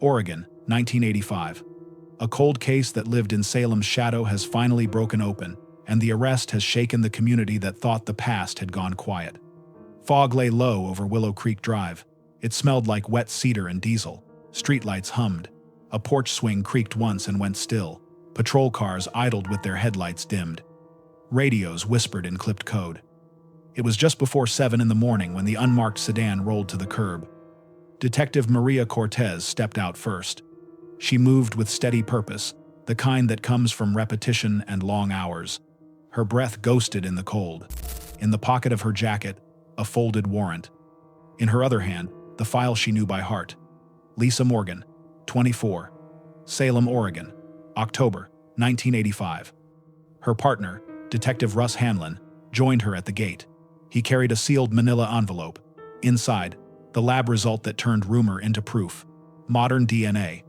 Oregon, 1985. A cold case that lived in Salem's shadow has finally broken open, and the arrest has shaken the community that thought the past had gone quiet. Fog lay low over Willow Creek Drive. It smelled like wet cedar and diesel. Streetlights hummed. A porch swing creaked once and went still. Patrol cars idled with their headlights dimmed. Radios whispered in clipped code. It was just before 7 in the morning when the unmarked sedan rolled to the curb. Detective Maria Cortez stepped out first. She moved with steady purpose, the kind that comes from repetition and long hours. Her breath ghosted in the cold. In the pocket of her jacket, a folded warrant. In her other hand, the file she knew by heart. Lisa Morgan, 24. Salem, Oregon, October, 1985. Her partner, Detective Russ Hanlon, joined her at the gate. He carried a sealed manila envelope. Inside, the lab result that turned rumor into proof. Modern DNA.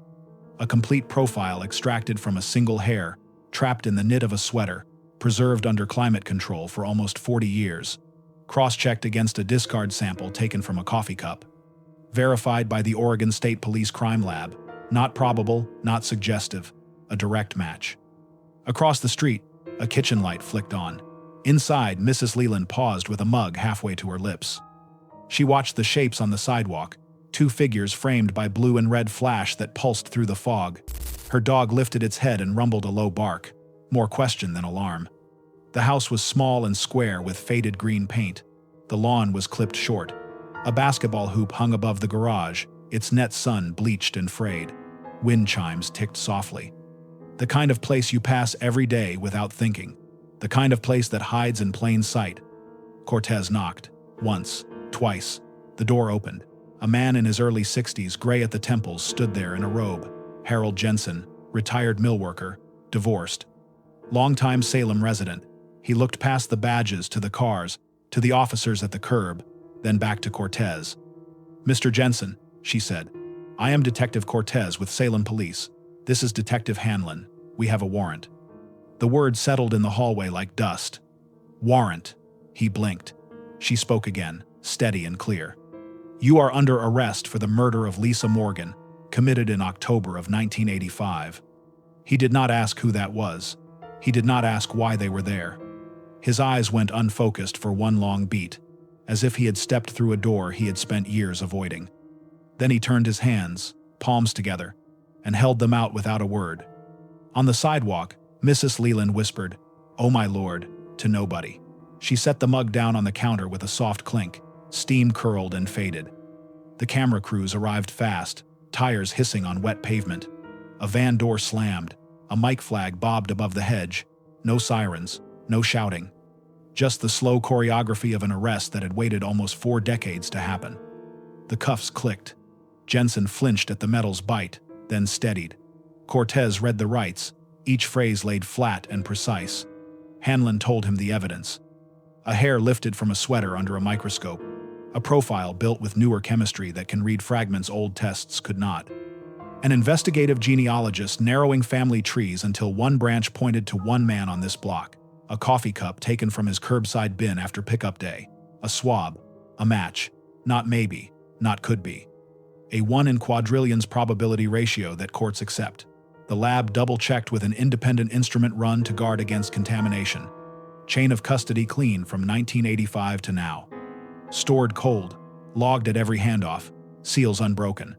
A complete profile extracted from a single hair, trapped in the knit of a sweater, preserved under climate control for almost 40 years. Cross-checked against a discard sample taken from a coffee cup. Verified by the Oregon State Police Crime Lab. Not probable, not suggestive. A direct match. Across the street, a kitchen light flicked on. Inside, Mrs. Leland paused with a mug halfway to her lips. She watched the shapes on the sidewalk, two figures framed by blue and red flash that pulsed through the fog. Her dog lifted its head and rumbled a low bark, more question than alarm. The house was small and square with faded green paint. The lawn was clipped short. A basketball hoop hung above the garage, its net sun bleached and frayed. Wind chimes ticked softly. The kind of place you pass every day without thinking. The kind of place that hides in plain sight. Cortez knocked. Once. Twice. The door opened. A man in his early 60s, gray at the temples, stood there in a robe. Harold Jensen, retired mill worker, divorced. Longtime Salem resident. He looked past the badges to the cars, to the officers at the curb, then back to Cortez. "Mr. Jensen," she said. "I am Detective Cortez with Salem Police. This is Detective Hanlon. We have a warrant." The word settled in the hallway like dust. "Warrant." He blinked. She spoke again, steady and clear. "You are under arrest for the murder of Lisa Morgan, committed in October of 1985. He did not ask who that was. He did not ask why they were there. His eyes went unfocused for one long beat, as if he had stepped through a door he had spent years avoiding. Then he turned his hands, palms together, and held them out without a word. On the sidewalk, Mrs. Leland whispered, "Oh my lord," to nobody. She set the mug down on the counter with a soft clink. Steam curled and faded. The camera crews arrived fast, tires hissing on wet pavement. A van door slammed. A mic flag bobbed above the hedge. No sirens, no shouting. Just the slow choreography of an arrest that had waited almost 4 decades to happen. The cuffs clicked. Jensen flinched at the metal's bite, then steadied. Cortez read the rights, each phrase laid flat and precise. Hanlon told him the evidence. A hair lifted from a sweater under a microscope. A profile built with newer chemistry that can read fragments old tests could not. An investigative genealogist narrowing family trees until one branch pointed to one man on this block. A coffee cup taken from his curbside bin after pickup day. A swab. A match. Not maybe. Not could be. A 1 in quadrillions probability ratio that courts accept. The lab double-checked with an independent instrument run to guard against contamination. Chain of custody clean from 1985 to now. Stored cold, logged at every handoff, seals unbroken.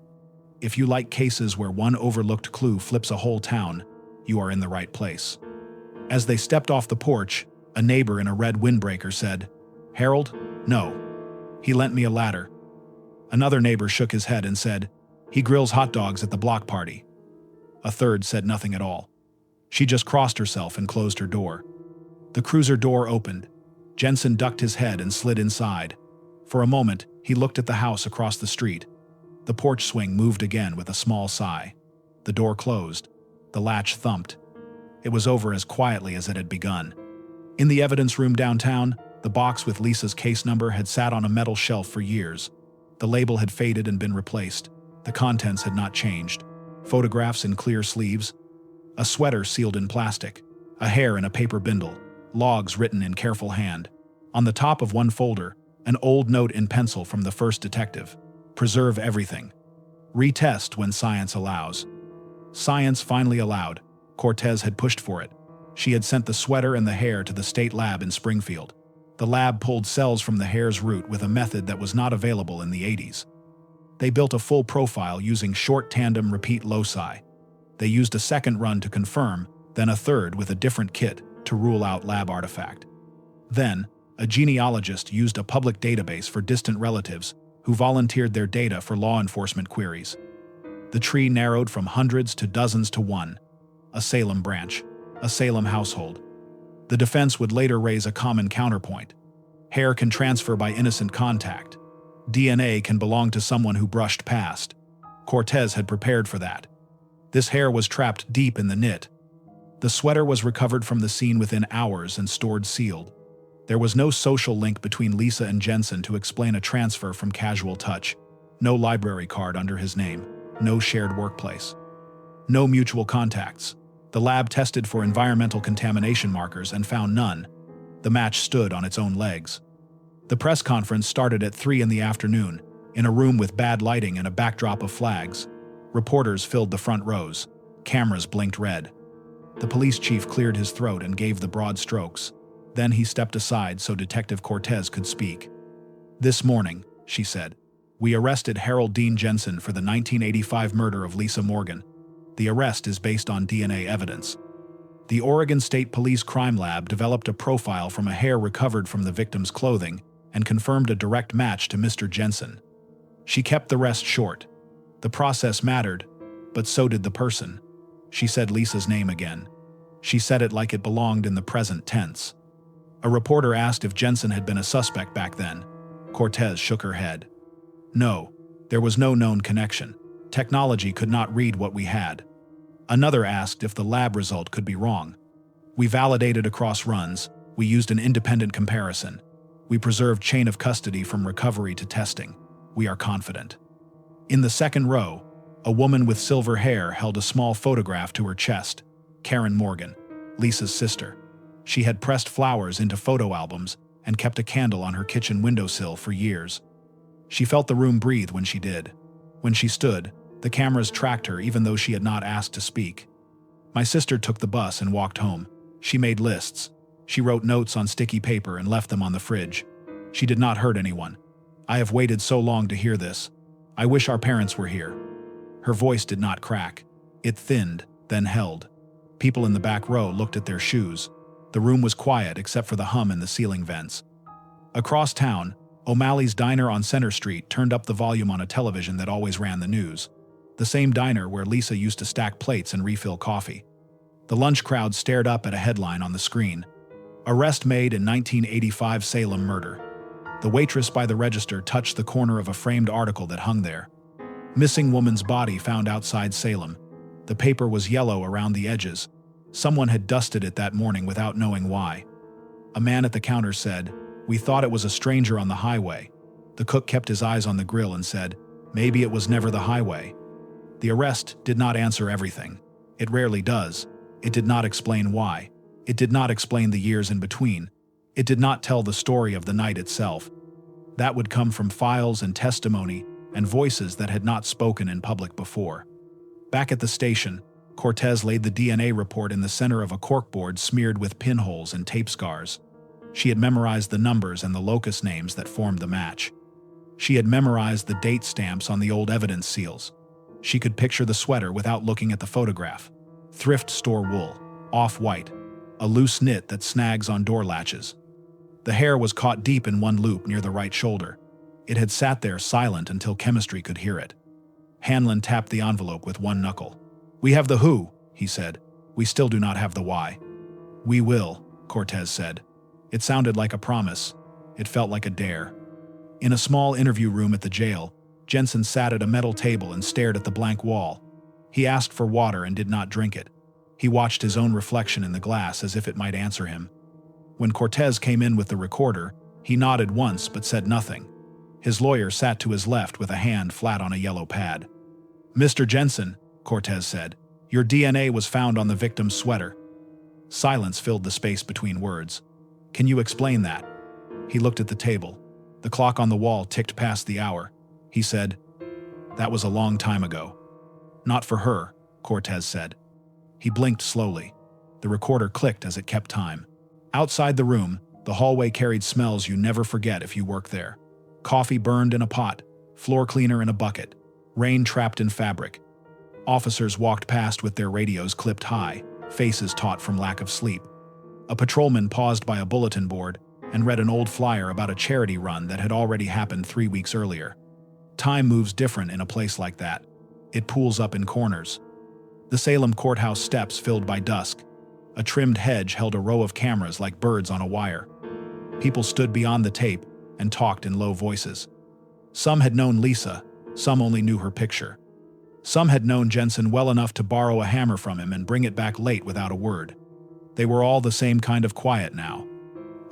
If you like cases where one overlooked clue flips a whole town, you are in the right place. As they stepped off the porch, a neighbor in a red windbreaker said, "Harold? No. He lent me a ladder." Another neighbor shook his head and said, "He grills hot dogs at the block party." A third said nothing at all. She just crossed herself and closed her door. The cruiser door opened. Jensen ducked his head and slid inside. For a moment, he looked at the house across the street. The porch swing moved again with a small sigh. The door closed. The latch thumped. It was over as quietly as it had begun. In the evidence room downtown, the box with Lisa's case number had sat on a metal shelf for years. The label had faded and been replaced. The contents had not changed. Photographs in clear sleeves. A sweater sealed in plastic. A hair in a paper bindle. Logs written in careful hand. On the top of one folder, an old note in pencil from the first detective. "Preserve everything. Retest when science allows. Science finally allowed. Cortez had pushed for it. She had sent the sweater and the hair to the state lab in Springfield. The lab pulled cells from the hair's root with a method that was not available in the 80s. They built a full profile using short tandem repeat loci. They used a second run to confirm, then a third with a different kit to rule out lab artifact. Then, a genealogist used a public database for distant relatives who volunteered their data for law enforcement queries. The tree narrowed from hundreds to dozens to one. A Salem branch, a Salem household. The defense would later raise a common counterpoint. Hair can transfer by innocent contact. DNA can belong to someone who brushed past. Cortez had prepared for that. This hair was trapped deep in the knit. The sweater was recovered from the scene within hours and stored sealed. There was no social link between Lisa and Jensen to explain a transfer from casual touch. No library card under his name. No shared workplace. No mutual contacts. The lab tested for environmental contamination markers and found none. The match stood on its own legs. The press conference started at 3 in the afternoon, in a room with bad lighting and a backdrop of flags. Reporters filled the front rows. Cameras blinked red. The police chief cleared his throat and gave the broad strokes. Then he stepped aside so Detective Cortez could speak. "This morning," she said, "we arrested Harold Dean Jensen for the 1985 murder of Lisa Morgan. The arrest is based on DNA evidence. The Oregon State Police Crime Lab developed a profile from a hair recovered from the victim's clothing and confirmed a direct match to Mr. Jensen." She kept the rest short. The process mattered, but so did the person. She said Lisa's name again. She said it like it belonged in the present tense. A reporter asked if Jensen had been a suspect back then. Cortez shook her head. No, there was no known connection. Technology could not read what we had. Another asked if the lab result could be wrong. We validated across runs. We used an independent comparison. We preserved chain of custody from recovery to testing. We are confident. In the second row, a woman with silver hair held a small photograph to her chest. Karen Morgan, Lisa's sister. She had pressed flowers into photo albums and kept a candle on her kitchen windowsill for years. She felt the room breathe when she did. When she stood, the cameras tracked her even though she had not asked to speak. My sister took the bus and walked home. She made lists. She wrote notes on sticky paper and left them on the fridge. She did not hurt anyone. I have waited so long to hear this. I wish our parents were here. Her voice did not crack. It thinned, then held. People in the back row looked at their shoes. The room was quiet except for the hum in the ceiling vents. Across town, O'Malley's Diner on Center Street turned up the volume on a television that always ran the news. The same diner where Lisa used to stack plates and refill coffee. The lunch crowd stared up at a headline on the screen. Arrest made in 1985 Salem murder. The waitress by the register touched the corner of a framed article that hung there. Missing woman's body found outside Salem. The paper was yellow around the edges. Someone had dusted it that morning without knowing why. A man at the counter said, "We thought it was a stranger on the highway." The cook kept his eyes on the grill and said, "Maybe it was never the highway." The arrest did not answer everything. It rarely does. It did not explain why. It did not explain the years in between. It did not tell the story of the night itself. That would come from files and testimony and voices that had not spoken in public before. Back at the station, Cortez laid the DNA report in the center of a corkboard smeared with pinholes and tape scars. She had memorized the numbers and the locus names that formed the match. She had memorized the date stamps on the old evidence seals. She could picture the sweater without looking at the photograph. Thrift store wool, off-white, a loose knit that snags on door latches. The hair was caught deep in one loop near the right shoulder. It had sat there silent until chemistry could hear it. Hanlon tapped the envelope with one knuckle. "We have the who," he said. "We still do not have the why." "We will," Cortez said. It sounded like a promise. It felt like a dare. In a small interview room at the jail, Jensen sat at a metal table and stared at the blank wall. He asked for water and did not drink it. He watched his own reflection in the glass as if it might answer him. When Cortez came in with the recorder, he nodded once but said nothing. His lawyer sat to his left with a hand flat on a yellow pad. "Mr. Jensen," Cortez said, "your DNA was found on the victim's sweater." Silence filled the space between words. "Can you explain that?" He looked at the table. The clock on the wall ticked past the hour. He said, That was a long time ago. Not for her, Cortez said. He blinked slowly. The recorder clicked as it kept time. Outside the room, the hallway carried smells you never forget if you work there. Coffee burned in a pot, floor cleaner in a bucket, rain trapped in fabric. Officers walked past with their radios clipped high, faces taut from lack of sleep. A patrolman paused by a bulletin board and read an old flyer about a charity run that had already happened 3 weeks earlier. Time moves different in a place like that. It pools up in corners. The Salem courthouse steps filled by dusk. A trimmed hedge held a row of cameras like birds on a wire. People stood beyond the tape and talked in low voices. Some had known Lisa, some only knew her picture. Some had known Jensen well enough to borrow a hammer from him and bring it back late without a word. They were all the same kind of quiet now.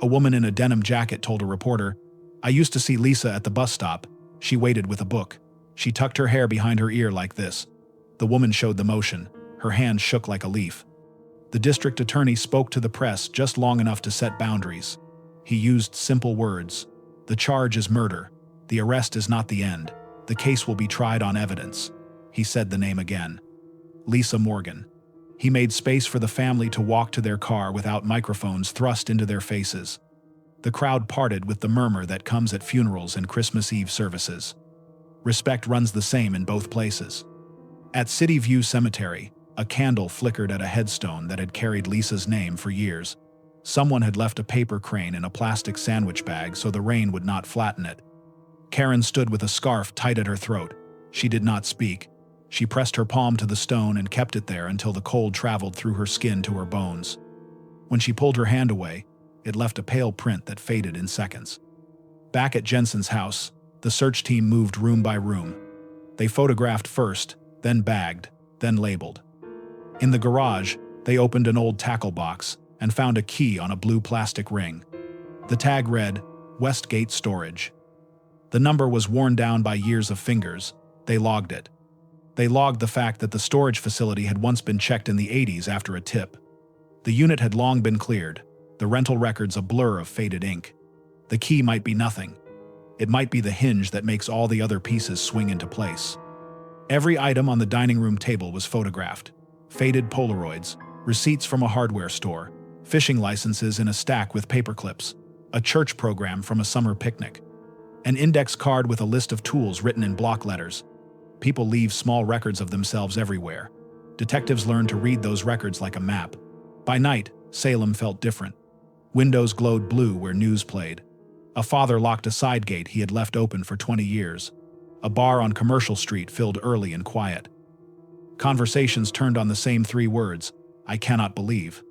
A woman in a denim jacket told a reporter, "I used to see Lisa at the bus stop. She waited with a book. She tucked her hair behind her ear like this." The woman showed the motion. Her hand shook like a leaf. The district attorney spoke to the press just long enough to set boundaries. He used simple words. "The charge is murder. The arrest is not the end. The case will be tried on evidence." He said the name again. Lisa Morgan. He made space for the family to walk to their car without microphones thrust into their faces. The crowd parted with the murmur that comes at funerals and Christmas Eve services. Respect runs the same in both places. At City View Cemetery, a candle flickered at a headstone that had carried Lisa's name for years. Someone had left a paper crane in a plastic sandwich bag so the rain would not flatten it. Karen stood with a scarf tight at her throat. She did not speak. She pressed her palm to the stone and kept it there until the cold traveled through her skin to her bones. When she pulled her hand away, it left a pale print that faded in seconds. Back at Jensen's house, the search team moved room by room. They photographed first, then bagged, then labeled. In the garage, they opened an old tackle box and found a key on a blue plastic ring. The tag read, "Westgate Storage." The number was worn down by years of fingers. They logged it. They logged the fact that the storage facility had once been checked in the 80s after a tip. The unit had long been cleared, the rental records a blur of faded ink. The key might be nothing. It might be the hinge that makes all the other pieces swing into place. Every item on the dining room table was photographed. Faded Polaroids, receipts from a hardware store, fishing licenses in a stack with paper clips, a church program from a summer picnic, an index card with a list of tools written in block letters. People leave small records of themselves everywhere. Detectives learned to read those records like a map. By night, Salem felt different. Windows glowed blue where news played. A father locked a side gate he had left open for 20 years. A bar on Commercial Street filled early and quiet. Conversations turned on the same 3 words, "I cannot believe."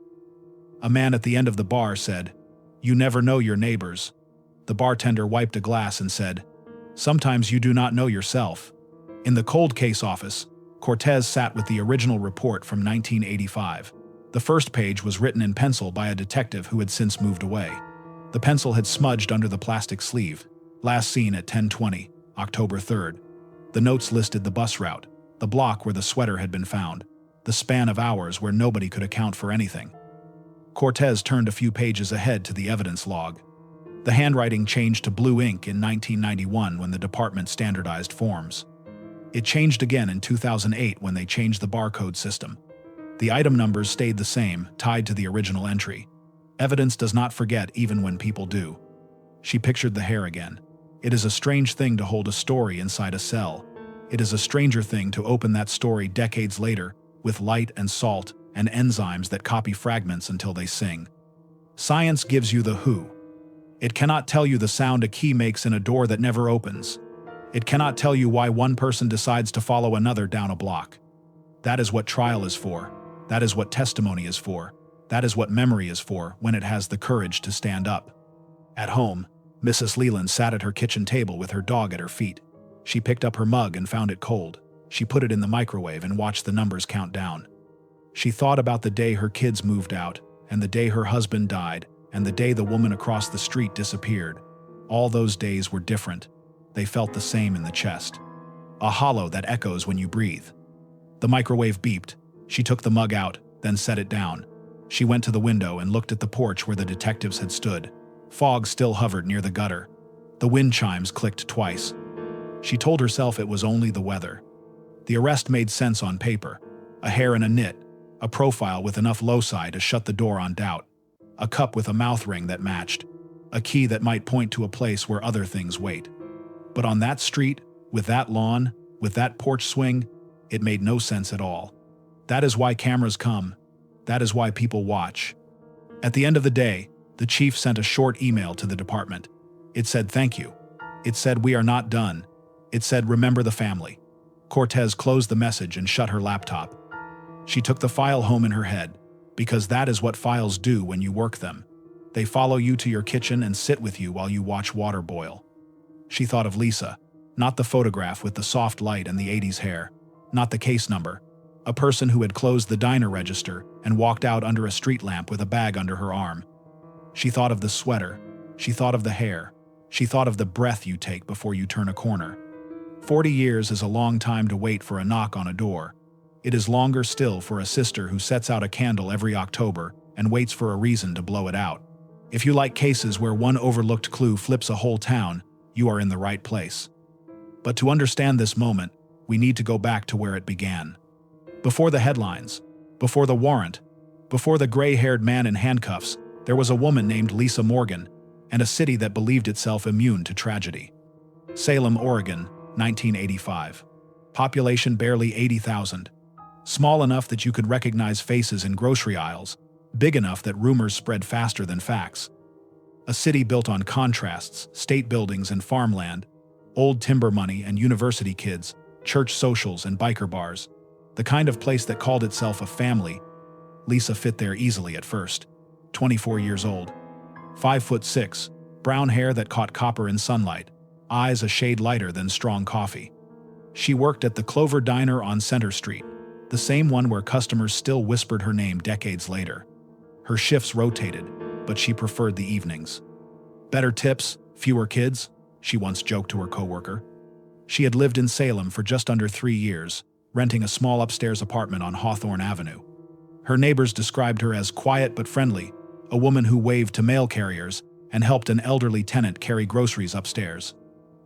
A man at the end of the bar said, "You never know your neighbors." The bartender wiped a glass and said, "Sometimes you do not know yourself." In the cold case office, Cortez sat with the original report from 1985. The first page was written in pencil by a detective who had since moved away. The pencil had smudged under the plastic sleeve. Last seen at 10:20, October 3rd. The notes listed the bus route, the block where the sweater had been found, the span of hours where nobody could account for anything. Cortez turned a few pages ahead to the evidence log. The handwriting changed to blue ink in 1991 when the department standardized forms. It changed again in 2008 when they changed the barcode system. The item numbers stayed the same, tied to the original entry. Evidence does not forget even when people do. She pictured the hair again. It is a strange thing to hold a story inside a cell. It is a stranger thing to open that story decades later, with light and salt and enzymes that copy fragments until they sing. Science gives you the who. It cannot tell you the sound a key makes in a door that never opens. It cannot tell you why one person decides to follow another down a block. That is what trial is for. That is what testimony is for. That is what memory is for when it has the courage to stand up. At home, Mrs. Leland sat at her kitchen table with her dog at her feet. She picked up her mug and found it cold. She put it in the microwave and watched the numbers count down. She thought about the day her kids moved out, and the day her husband died, and the day the woman across the street disappeared. All those days were different. They felt the same in the chest. A hollow that echoes when you breathe. The microwave beeped. She took the mug out, then set it down. She went to the window and looked at the porch where the detectives had stood. Fog still hovered near the gutter. The wind chimes clicked twice. She told herself it was only the weather. The arrest made sense on paper. A hair in a knit, a profile with enough loci to shut the door on doubt, a cup with a mouth ring that matched, a key that might point to a place where other things wait. But on that street, with that lawn, with that porch swing, it made no sense at all. That is why cameras come. That is why people watch. At the end of the day, the chief sent a short email to the department. It said thank you. It said we are not done. It said remember the family. Cortez closed the message and shut her laptop. She took the file home in her head, because that is what files do when you work them. They follow you to your kitchen and sit with you while you watch water boil. She thought of Lisa, not the photograph with the soft light and the 80s hair, not the case number, a person who had closed the diner register and walked out under a street lamp with a bag under her arm. She thought of the sweater. She thought of the hair. She thought of the breath you take before you turn a corner. 40 years is a long time to wait for a knock on a door. It is longer still for a sister who sets out a candle every October and waits for a reason to blow it out. If you like cases where one overlooked clue flips a whole town, you are in the right place. But to understand this moment, we need to go back to where it began. Before the headlines, before the warrant, before the gray-haired man in handcuffs, there was a woman named Lisa Morgan, and a city that believed itself immune to tragedy. Salem, Oregon, 1985. Population barely 80,000. Small enough that you could recognize faces in grocery aisles, big enough that rumors spread faster than facts. A city built on contrasts, state buildings and farmland, old timber money and university kids, church socials and biker bars. The kind of place that called itself a family. Lisa fit there easily at first. 24 years old. 5'6", brown hair that caught copper in sunlight, eyes a shade lighter than strong coffee. She worked at the Clover Diner on Center Street, the same one where customers still whispered her name decades later. Her shifts rotated, but she preferred the evenings. Better tips, fewer kids, she once joked to her coworker. She had lived in Salem for just under 3 years, renting a small upstairs apartment on Hawthorne Avenue. Her neighbors described her as quiet but friendly, a woman who waved to mail carriers and helped an elderly tenant carry groceries upstairs.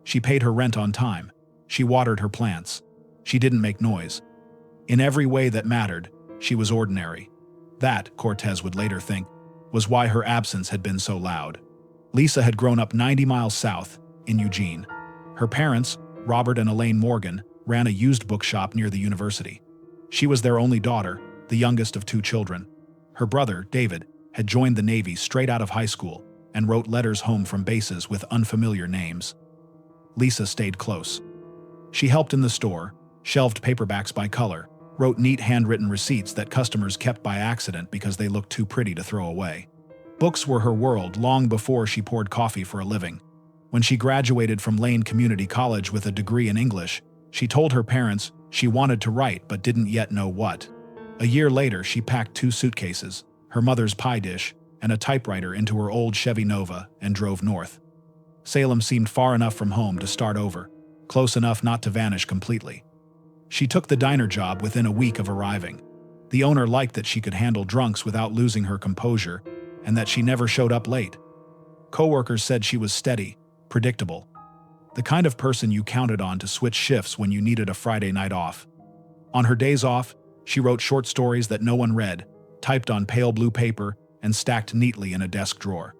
She paid her rent on time. She watered her plants. She didn't make noise. In every way that mattered, she was ordinary. That, Cortez would later think, was why her absence had been so loud. Lisa had grown up 90 miles south, in Eugene. Her parents, Robert and Elaine Morgan, ran a used bookshop near the university. She was their only daughter, the youngest of 2 children. Her brother, David, had joined the Navy straight out of high school and wrote letters home from bases with unfamiliar names. Lisa stayed close. She helped in the store, shelved paperbacks by color, wrote neat handwritten receipts that customers kept by accident because they looked too pretty to throw away. Books were her world long before she poured coffee for a living. When she graduated from Lane Community College with a degree in English, she told her parents she wanted to write but didn't yet know what. A year later, she packed 2 suitcases, her mother's pie dish, and a typewriter into her old Chevy Nova and drove north. Salem seemed far enough from home to start over, close enough not to vanish completely. She took the diner job within a week of arriving. The owner liked that she could handle drunks without losing her composure, and that she never showed up late. Coworkers said she was steady, predictable. The kind of person you counted on to switch shifts when you needed a Friday night off. On her days off, she wrote short stories that no one read, typed on pale blue paper, and stacked neatly in a desk drawer.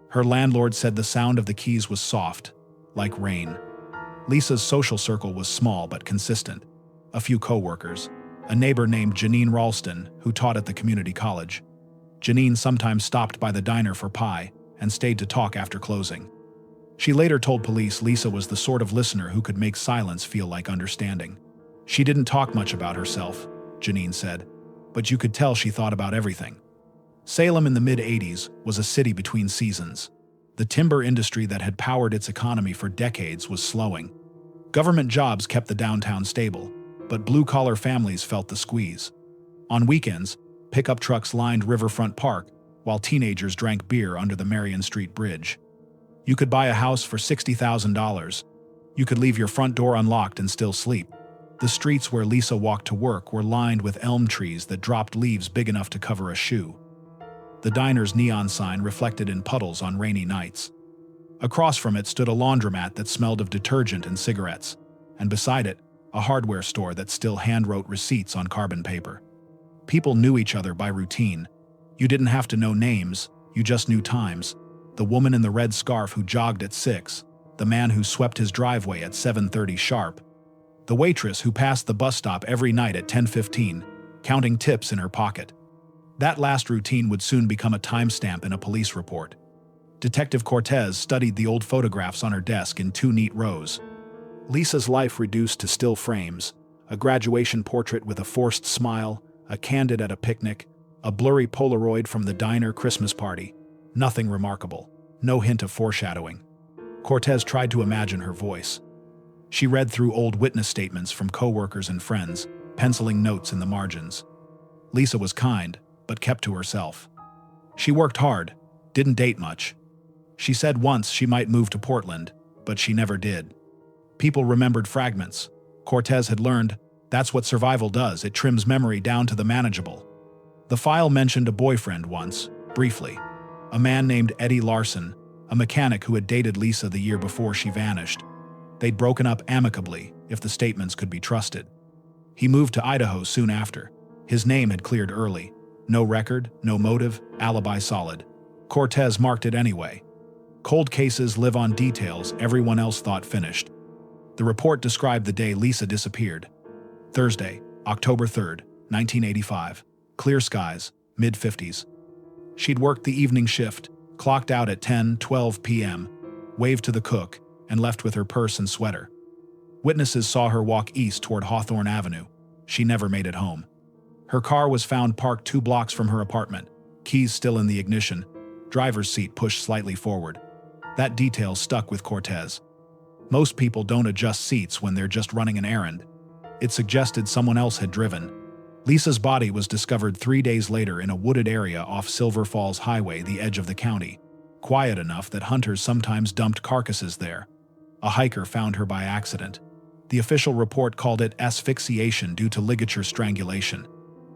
Her landlord said the sound of the keys was soft, like rain. Lisa's social circle was small but consistent. A few coworkers, a neighbor named Janine Ralston, who taught at the community college. Janine sometimes stopped by the diner for pie and stayed to talk after closing. She later told police Lisa was the sort of listener who could make silence feel like understanding. She didn't talk much about herself, Janine said, but you could tell she thought about everything. Salem in the mid-'80s was a city between seasons. The timber industry that had powered its economy for decades was slowing. Government jobs kept the downtown stable, but blue-collar families felt the squeeze. On weekends, pickup trucks lined Riverfront Park, while teenagers drank beer under the Marion Street Bridge. You could buy a house for $60,000. You could leave your front door unlocked and still sleep. The streets where Lisa walked to work were lined with elm trees that dropped leaves big enough to cover a shoe. The diner's neon sign reflected in puddles on rainy nights. Across from it stood a laundromat that smelled of detergent and cigarettes. and beside it, a hardware store that still hand-wrote receipts on carbon paper. People knew each other by routine. You didn't have to know names, you just knew times. The woman in the red scarf who jogged at 6, the man who swept his driveway at 7:30 sharp, the waitress who passed the bus stop every night at 10:15, counting tips in her pocket. That last routine would soon become a timestamp in a police report. Detective Cortez studied the old photographs on her desk in 2 neat rows. Lisa's life reduced to still frames, a graduation portrait with a forced smile, a candid at a picnic, a blurry Polaroid from the diner Christmas party. Nothing remarkable, no hint of foreshadowing. Cortez tried to imagine her voice. She read through old witness statements from coworkers and friends, penciling notes in the margins. Lisa was kind, but kept to herself. She worked hard, didn't date much. She said once she might move to Portland, but she never did. People remembered fragments. Cortez had learned that's what survival does, it trims memory down to the manageable. The file mentioned a boyfriend once, briefly. A man named Eddie Larson, a mechanic who had dated Lisa the year before she vanished. They'd broken up amicably, if the statements could be trusted. He moved to Idaho soon after. His name had cleared early. No record, no motive, alibi solid. Cortez marked it anyway. Cold cases live on details everyone else thought finished. The report described the day Lisa disappeared. Thursday, October 3rd, 1985. Clear skies, mid-50s. She'd worked the evening shift, clocked out at 10:12 p.m., waved to the cook, and left with her purse and sweater. Witnesses saw her walk east toward Hawthorne Avenue. She never made it home. Her car was found parked 2 blocks from her apartment, keys still in the ignition, driver's seat pushed slightly forward. That detail stuck with Cortez. Most people don't adjust seats when they're just running an errand. It suggested someone else had driven. Lisa's body was discovered 3 days later in a wooded area off Silver Falls Highway, the edge of the county. Quiet enough that hunters sometimes dumped carcasses there. A hiker found her by accident. The official report called it asphyxiation due to ligature strangulation.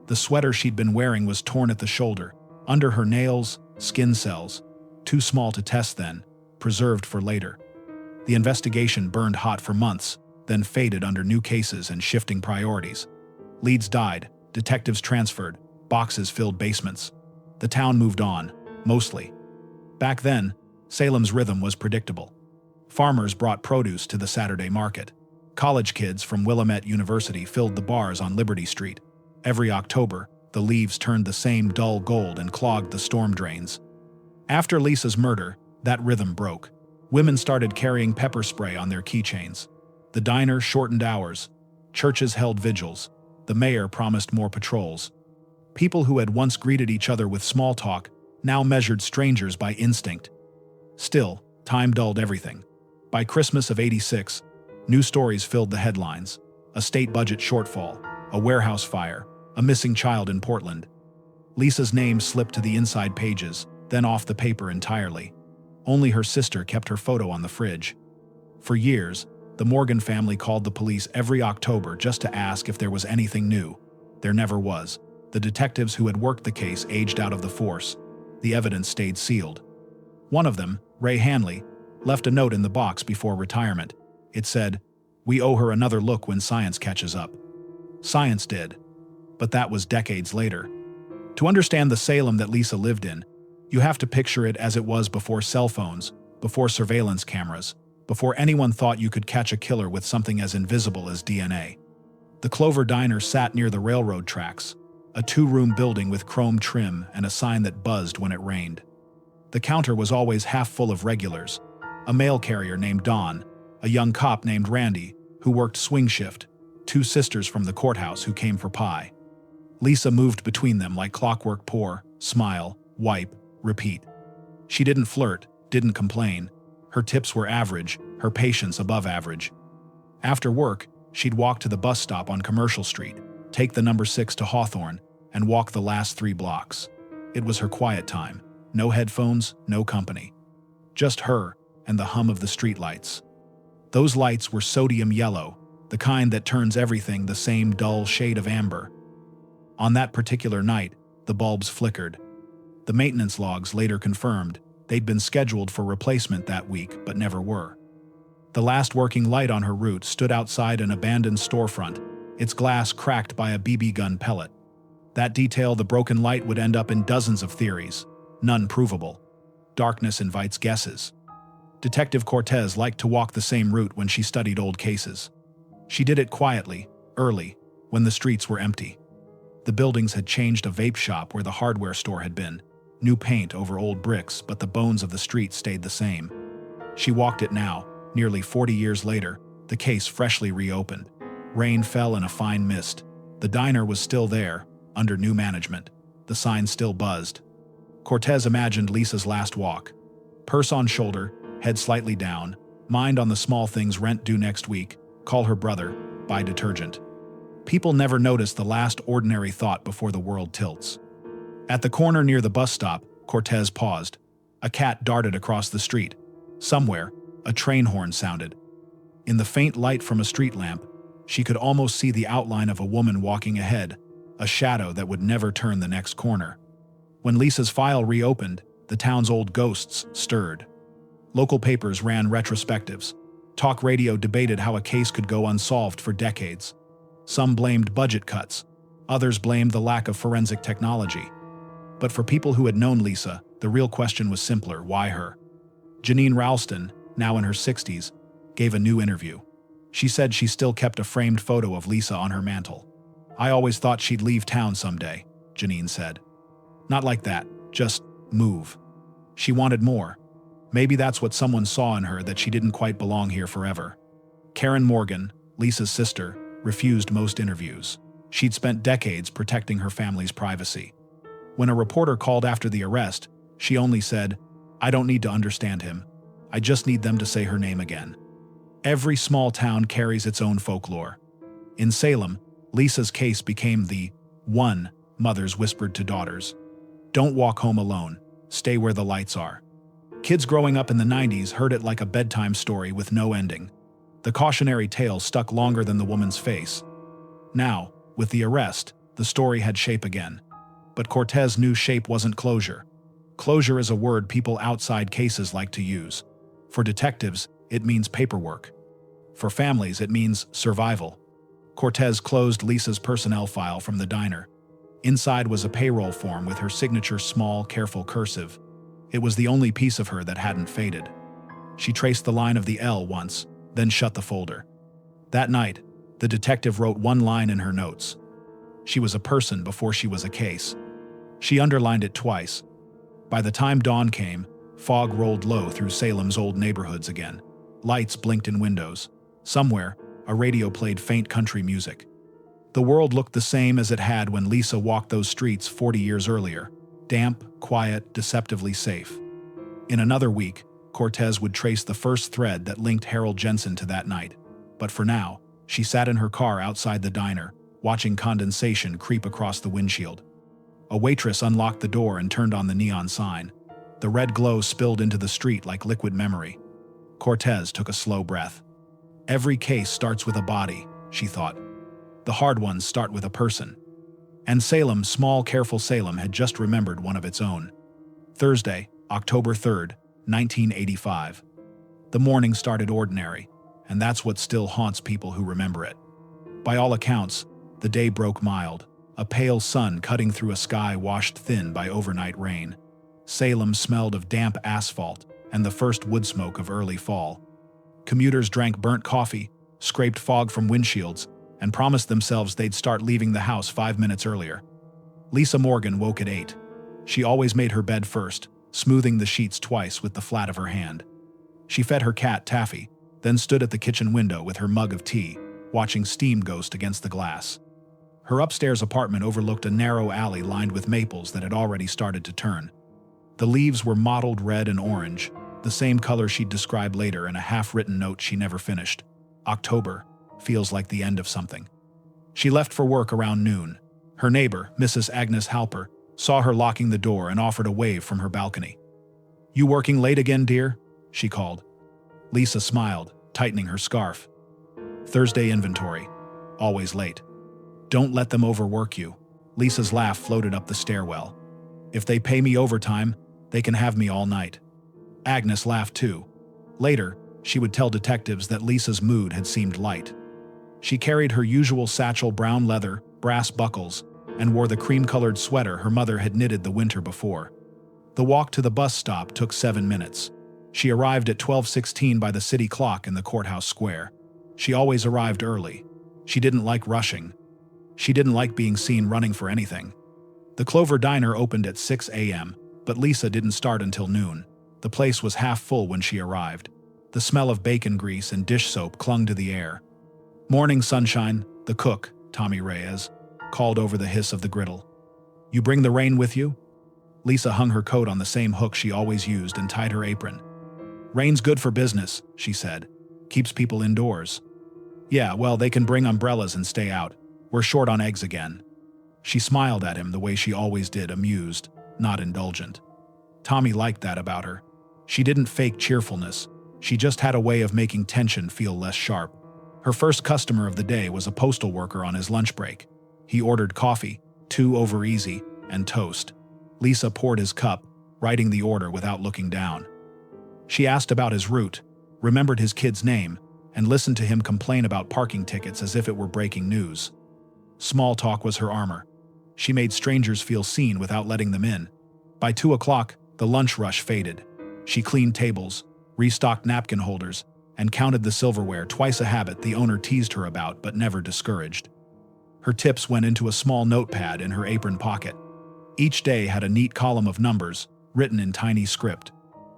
The sweater she'd been wearing was torn at the shoulder. Under her nails, skin cells. Too small to test then, preserved for later. The investigation burned hot for months, then faded under new cases and shifting priorities. Leads died, detectives transferred, boxes filled basements. The town moved on, mostly. Back then, Salem's rhythm was predictable. Farmers brought produce to the Saturday market. College kids from Willamette University filled the bars on Liberty Street. Every October, the leaves turned the same dull gold and clogged the storm drains. After Lisa's murder, that rhythm broke. Women started carrying pepper spray on their keychains. The diner shortened hours. Churches held vigils. The mayor promised more patrols. People who had once greeted each other with small talk now measured strangers by instinct. Still, time dulled everything. By Christmas of '86, new stories filled the headlines. A state budget shortfall, a warehouse fire, a missing child in Portland. Lisa's name slipped to the inside pages, then off the paper entirely. Only her sister kept her photo on the fridge. For years, the Morgan family called the police every October just to ask if there was anything new. There never was. The detectives who had worked the case aged out of the force. The evidence stayed sealed. One of them, Ray Hanley, left a note in the box before retirement. It said, "We owe her another look when science catches up." Science did. But that was decades later. To understand the Salem that Lisa lived in, you have to picture it as it was before cell phones, before surveillance cameras, before anyone thought you could catch a killer with something as invisible as DNA. The Clover Diner sat near the railroad tracks, a 2-room building with chrome trim and a sign that buzzed when it rained. The counter was always half full of regulars, a mail carrier named Dawn, a young cop named Randy, who worked swing shift, 2 sisters from the courthouse who came for pie. Lisa moved between them like clockwork, pour, smile, wipe, repeat. She didn't flirt, didn't complain. Her tips were average, her patience above average. After work, she'd walk to the bus stop on Commercial Street, take the number 6 to Hawthorne, and walk the last 3 blocks. It was her quiet time. No headphones, no company. Just her and the hum of the streetlights. Those lights were sodium yellow, the kind that turns everything the same dull shade of amber. On that particular night, the bulbs flickered. The maintenance logs later confirmed they'd been scheduled for replacement that week but never were. The last working light on her route stood outside an abandoned storefront, its glass cracked by a BB gun pellet. That detail, the broken light, would end up in dozens of theories, none provable. Darkness invites guesses. Detective Cortez liked to walk the same route when she studied old cases. She did it quietly, early, when the streets were empty. The buildings had changed a vape shop where the hardware store had been. New paint over old bricks, but the bones of the street stayed the same. She walked it now, nearly 40 years later, the case freshly reopened. Rain fell in a fine mist. The diner was still there, under new management. The sign still buzzed. Cortez imagined Lisa's last walk. Purse on shoulder, head slightly down, mind on the small things, rent due next week, call her brother, buy detergent. People never notice the last ordinary thought before the world tilts. At the corner near the bus stop, Cortez paused. A cat darted across the street. Somewhere, a train horn sounded. In the faint light from a street lamp, she could almost see the outline of a woman walking ahead, a shadow that would never turn the next corner. When Lisa's file reopened, the town's old ghosts stirred. Local papers ran retrospectives. Talk radio debated how a case could go unsolved for decades. Some blamed budget cuts. Others blamed the lack of forensic technology. But for people who had known Lisa, the real question was simpler: why her? Janine Ralston, now in her 60s, gave a new interview. She said she still kept a framed photo of Lisa on her mantle. "I always thought she'd leave town someday," Janine said. "Not like that, just move." She wanted more. Maybe that's what someone saw in her, that she didn't quite belong here forever. Karen Morgan, Lisa's sister, refused most interviews. She'd spent decades protecting her family's privacy. When a reporter called after the arrest, she only said, "I don't need to understand him. I just need them to say her name again." Every small town carries its own folklore. In Salem, Lisa's case became the one mothers whispered to daughters. "Don't walk home alone. Stay where the lights are." Kids growing up in the 90s heard it like a bedtime story with no ending. The cautionary tale stuck longer than the woman's face. Now, with the arrest, the story had shape again. But Cortez knew shape wasn't closure. Closure is a word people outside cases like to use. For detectives, it means paperwork. For families, it means survival. Cortez closed Lisa's personnel file from the diner. Inside was a payroll form with her signature, small, careful cursive. It was the only piece of her that hadn't faded. She traced the line of the L once, then shut the folder. That night, the detective wrote one line in her notes. She was a person before she was a case. She underlined it twice. By the time dawn came, fog rolled low through Salem's old neighborhoods again. Lights blinked in windows. Somewhere, a radio played faint country music. The world looked the same as it had when Lisa walked those streets 40 years earlier. Damp, quiet, deceptively safe. In another week, Cortez would trace the first thread that linked Harold Jensen to that night. But for now, she sat in her car outside the diner, watching condensation creep across the windshield. A waitress unlocked the door and turned on the neon sign. The red glow spilled into the street like liquid memory. Cortez took a slow breath. Every case starts with a body, she thought. The hard ones start with a person. And Salem, small, careful Salem, had just remembered one of its own. Thursday, October 3rd, 1985. The morning started ordinary, and that's what still haunts people who remember it. By all accounts, the day broke mild, a pale sun cutting through a sky washed thin by overnight rain. Salem smelled of damp asphalt and the first wood smoke of early fall. Commuters drank burnt coffee, scraped fog from windshields, and promised themselves they'd start leaving the house 5 minutes earlier. Lisa Morgan woke at 8. She always made her bed first, smoothing the sheets twice with the flat of her hand. She fed her cat, Taffy, then stood at the kitchen window with her mug of tea, watching steam ghost against the glass. Her upstairs apartment overlooked a narrow alley lined with maples that had already started to turn. The leaves were mottled red and orange, the same color she'd describe later in a half-written note she never finished. October feels like the end of something. She left for work around noon. Her neighbor, Mrs. Agnes Halper, saw her locking the door and offered a wave from her balcony. "You working late again, dear?" she called. Lisa smiled, tightening her scarf. "Thursday inventory. Always late." "Don't let them overwork you." Lisa's laugh floated up the stairwell. "If they pay me overtime, they can have me all night." Agnes laughed too. Later, She would tell detectives that Lisa's mood had seemed light. She carried her usual satchel, brown leather, brass buckles, and wore the cream-colored sweater her mother had knitted the winter before. The walk to the bus stop took 7 minutes. She arrived at 12:16 by the city clock in the courthouse square. She always arrived early. She didn't like rushing. She didn't like being seen running for anything. The Clover Diner opened at 6 a.m., but Lisa didn't start until noon. The place was half full when she arrived. The smell of bacon grease and dish soap clung to the air. "Morning, sunshine," the cook, Tommy Reyes, called over the hiss of the griddle. "You bring the rain with you?" Lisa hung her coat on the same hook she always used and tied her apron. "Rain's good for business," she said. "Keeps people indoors." "Yeah, well, they can bring umbrellas and stay out. We're short on eggs again." She smiled at him the way she always did, amused, not indulgent. Tommy liked that about her. She didn't fake cheerfulness. She just had a way of making tension feel less sharp. Her first customer of the day was a postal worker on his lunch break. He ordered coffee, 2 over easy, and toast. Lisa poured his cup, writing the order without looking down. She asked about his route, remembered his kid's name, and listened to him complain about parking tickets as if it were breaking news. Small talk was her armor. She made strangers feel seen without letting them in. By 2 o'clock, the lunch rush faded. She cleaned tables, restocked napkin holders, and counted the silverware, twice a habit the owner teased her about but never discouraged. Her tips went into a small notepad in her apron pocket. Each day had a neat column of numbers, written in tiny script.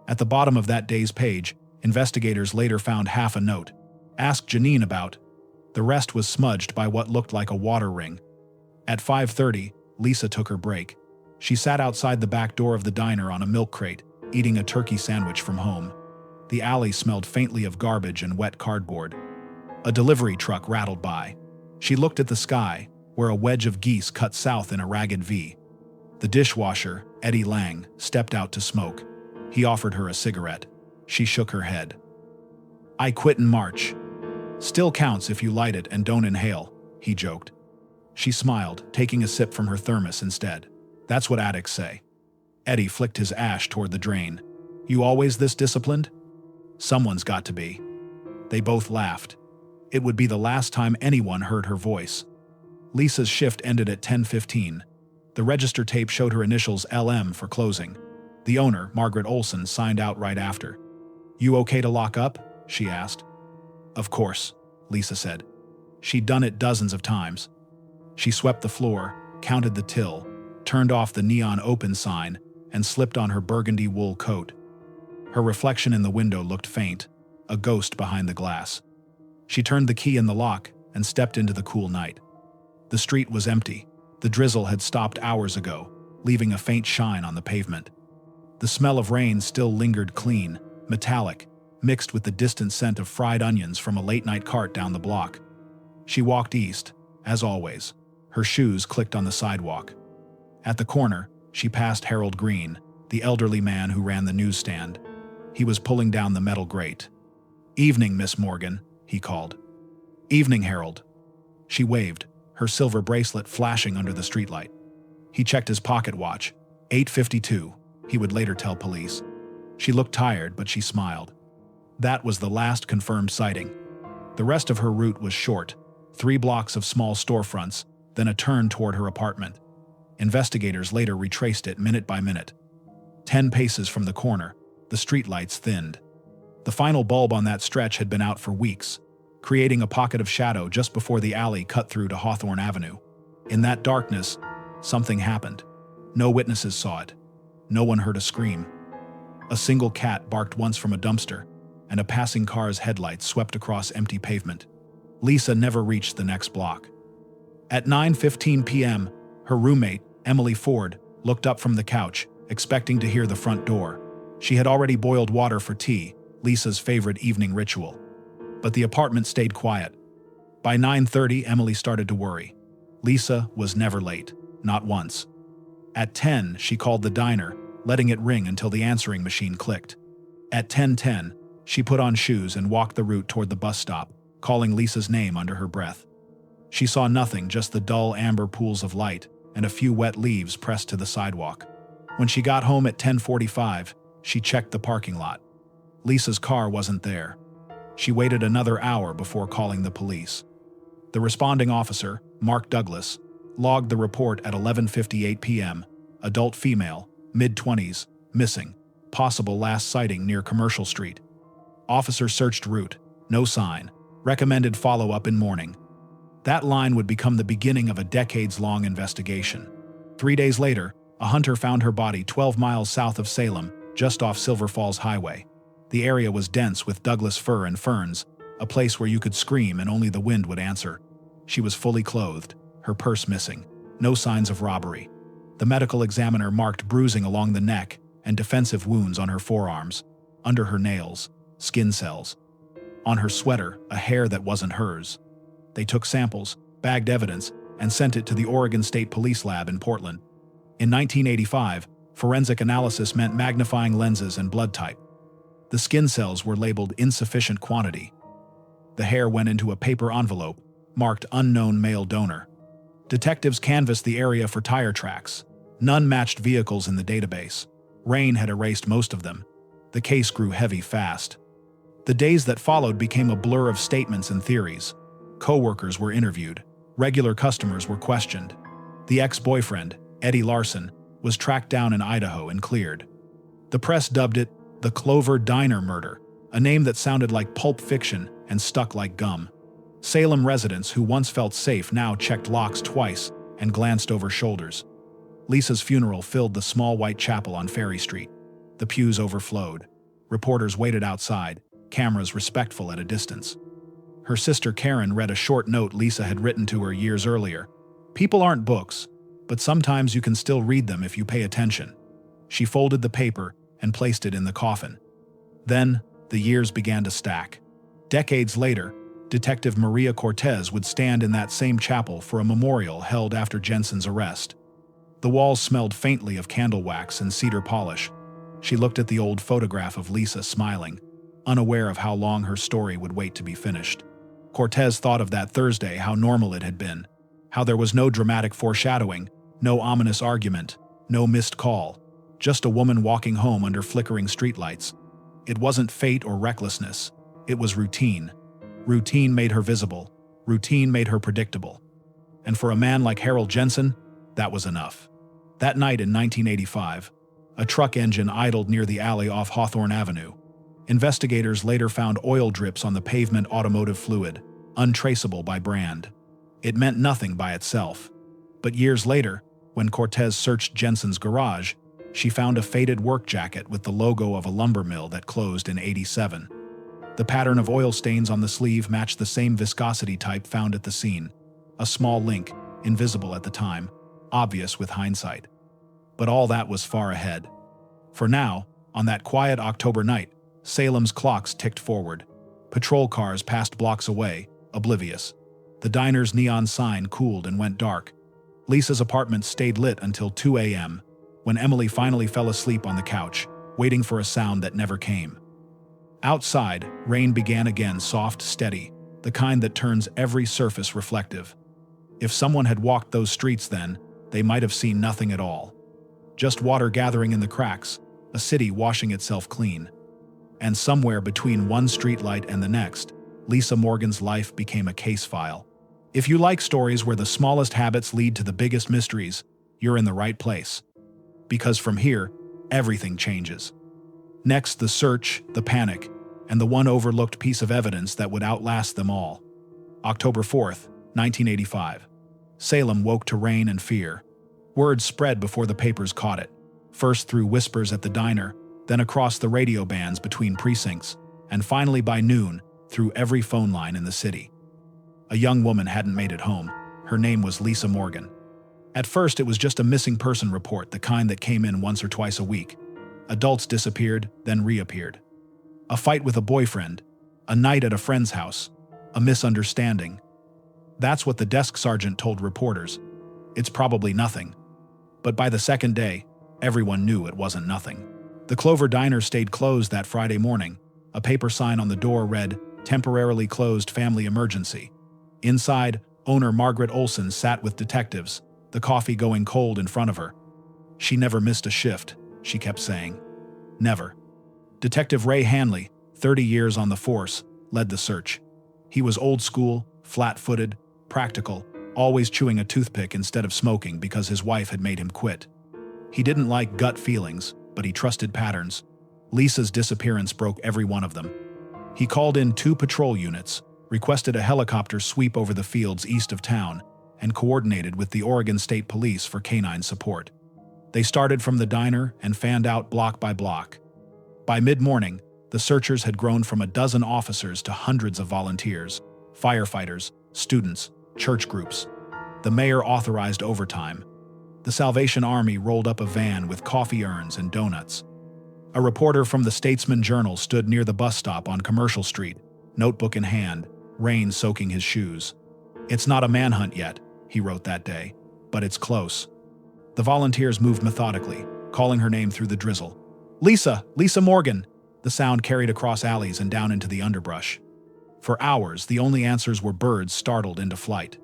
At the bottom of that day's page, investigators later found half a note. "Ask Janine about." The rest was smudged by what looked like a water ring. At 5:30, Lisa took her break. She sat outside the back door of the diner on a milk crate, eating a turkey sandwich from home. The alley smelled faintly of garbage and wet cardboard. A delivery truck rattled by. She looked at the sky, where a wedge of geese cut south in a ragged V. The dishwasher, Eddie Lang, stepped out to smoke. He offered her a cigarette. She shook her head. "I quit in March." "Still counts if you light it and don't inhale," he joked. She smiled, taking a sip from her thermos instead. "That's what addicts say." Eddie flicked his ash toward the drain. "You always this disciplined?" "Someone's got to be." They both laughed. It would be the last time anyone heard her voice. Lisa's shift ended at 10:15. The register tape showed her initials LM for closing. The owner, Margaret Olson, signed out right after. "You okay to lock up?" she asked. "Of course," Lisa said. She'd done it dozens of times. She swept the floor, counted the till, turned off the neon open sign, and slipped on her burgundy wool coat. Her reflection in the window looked faint, a ghost behind the glass. She turned the key in the lock and stepped into the cool night. The street was empty. The drizzle had stopped hours ago, leaving a faint shine on the pavement. The smell of rain still lingered, clean, metallic, mixed with the distant scent of fried onions from a late-night cart down the block. She walked east, as always. Her shoes clicked on the sidewalk. At the corner, she passed Harold Green, the elderly man who ran the newsstand. He was pulling down the metal grate. "Evening, Miss Morgan," he called. "Evening, Harold." She waved, her silver bracelet flashing under the streetlight. He checked his pocket watch. 8:52, he would later tell police. She looked tired, but she smiled. That was the last confirmed sighting. The rest of her route was short, 3 blocks of small storefronts, then a turn toward her apartment. Investigators later retraced it minute by minute. 10 paces from the corner, the streetlights thinned. The final bulb on that stretch had been out for weeks, creating a pocket of shadow just before the alley cut through to Hawthorne Avenue. In that darkness, something happened. No witnesses saw it. No one heard a scream. A single cat barked once from a dumpster, and a passing car's headlights swept across empty pavement. Lisa never reached the next block. At 9:15 p.m., her roommate, Emily Ford, looked up from the couch, expecting to hear the front door. She had already boiled water for tea, Lisa's favorite evening ritual. But the apartment stayed quiet. By 9:30, Emily started to worry. Lisa was never late, not once. At 10, she called the diner, letting it ring until the answering machine clicked. At 10:10, she put on shoes and walked the route toward the bus stop, calling Lisa's name under her breath. She saw nothing, just the dull amber pools of light and a few wet leaves pressed to the sidewalk. When she got home at 10:45, she checked the parking lot. Lisa's car wasn't there. She waited another hour before calling the police. The responding officer, Mark Douglas, logged the report at 11:58 p.m. Adult female, mid-20s, missing. Possible last sighting near Commercial Street. Officer searched route. No sign. Recommended follow-up in morning. That line would become the beginning of a decades-long investigation. 3 days later, a hunter found her body 12 miles south of Salem, just off Silver Falls Highway. The area was dense with Douglas fir and ferns, a place where you could scream and only the wind would answer. She was fully clothed, her purse missing. No signs of robbery. The medical examiner marked bruising along the neck and defensive wounds on her forearms, under her nails, skin cells. On her sweater, a hair that wasn't hers. They took samples, bagged evidence, and sent it to the Oregon State Police Lab in Portland. In 1985, forensic analysis meant magnifying lenses and blood type. The skin cells were labeled insufficient quantity. The hair went into a paper envelope, marked unknown male donor. Detectives canvassed the area for tire tracks. None matched vehicles in the database. Rain had erased most of them. The case grew heavy fast. The days that followed became a blur of statements and theories. Co-workers were interviewed. Regular customers were questioned. The ex-boyfriend, Eddie Larson, was tracked down in Idaho and cleared. The press dubbed it the Clover Diner Murder, a name that sounded like pulp fiction and stuck like gum. Salem residents who once felt safe now checked locks twice and glanced over shoulders. Lisa's funeral filled the small white chapel on Ferry Street. The pews overflowed. Reporters waited outside, cameras respectful at a distance. Her sister Karen read a short note Lisa had written to her years earlier. People aren't books, but sometimes you can still read them if you pay attention. She folded the paper and placed it in the coffin. Then, the years began to stack. Decades later, Detective Maria Cortez would stand in that same chapel for a memorial held after Jensen's arrest. The walls smelled faintly of candle wax and cedar polish. She looked at the old photograph of Lisa smiling, unaware of how long her story would wait to be finished. Cortez thought of that Thursday, how normal it had been, how there was no dramatic foreshadowing, no ominous argument, no missed call, just a woman walking home under flickering streetlights. It wasn't fate or recklessness, it was routine. Routine made her visible, routine made her predictable. And for a man like Harold Jensen, that was enough. That night in 1985, a truck engine idled near the alley off Hawthorne Avenue. Investigators later found oil drips on the pavement automotive fluid, untraceable by brand. It meant nothing by itself. But years later, when Cortez searched Jensen's garage, she found a faded work jacket with the logo of a lumber mill that closed in '87. The pattern of oil stains on the sleeve matched the same viscosity type found at the scene. A small link, invisible at the time, obvious with hindsight. But all that was far ahead. For now, on that quiet October night, Salem's clocks ticked forward. Patrol cars passed blocks away, oblivious. The diner's neon sign cooled and went dark. Lisa's apartment stayed lit until 2 a.m., when Emily finally fell asleep on the couch, waiting for a sound that never came. Outside, rain began again, soft, steady, the kind that turns every surface reflective. If someone had walked those streets then, they might have seen nothing at all. Just water gathering in the cracks, a city washing itself clean. And somewhere between one streetlight and the next, Lisa Morgan's life became a case file. If you like stories where the smallest habits lead to the biggest mysteries, you're in the right place. Because from here, everything changes. Next, the search, the panic, and the one overlooked piece of evidence that would outlast them all. October 4th, 1985. Salem woke to rain and fear. Word spread before the papers caught it, first through whispers at the diner, then across the radio bands between precincts, and finally by noon, through every phone line in the city. A young woman hadn't made it home. Her name was Lisa Morgan. At first, it was just a missing person report, the kind that came in once or twice a week. Adults disappeared, then reappeared. A fight with a boyfriend, a night at a friend's house, a misunderstanding. That's what the desk sergeant told reporters. It's probably nothing. But by the second day, everyone knew it wasn't nothing. The Clover Diner stayed closed that Friday morning. A paper sign on the door read, "Temporarily closed, family emergency." Inside, owner Margaret Olson sat with detectives, the coffee going cold in front of her. She never missed a shift, she kept saying. Never. Detective Ray Hanley, 30 years on the force, led the search. He was old school, flat-footed, practical, always chewing a toothpick instead of smoking because his wife had made him quit. He didn't like gut feelings, but he trusted patterns. Lisa's disappearance broke every one of them. He called in 2 patrol units, requested a helicopter sweep over the fields east of town, and coordinated with the Oregon State Police for canine support. They started from the diner and fanned out block by block. By mid-morning, the searchers had grown from a dozen officers to hundreds of volunteers, firefighters, students, church groups. The mayor authorized overtime. The Salvation Army rolled up a van with coffee urns and donuts. A reporter from the Statesman Journal stood near the bus stop on Commercial Street, notebook in hand, rain soaking his shoes. "It's not a manhunt yet," he wrote that day, "but it's close." The volunteers moved methodically, calling her name through the drizzle. "Lisa! Lisa Morgan!" The sound carried across alleys and down into the underbrush. For hours, the only answers were birds startled into flight.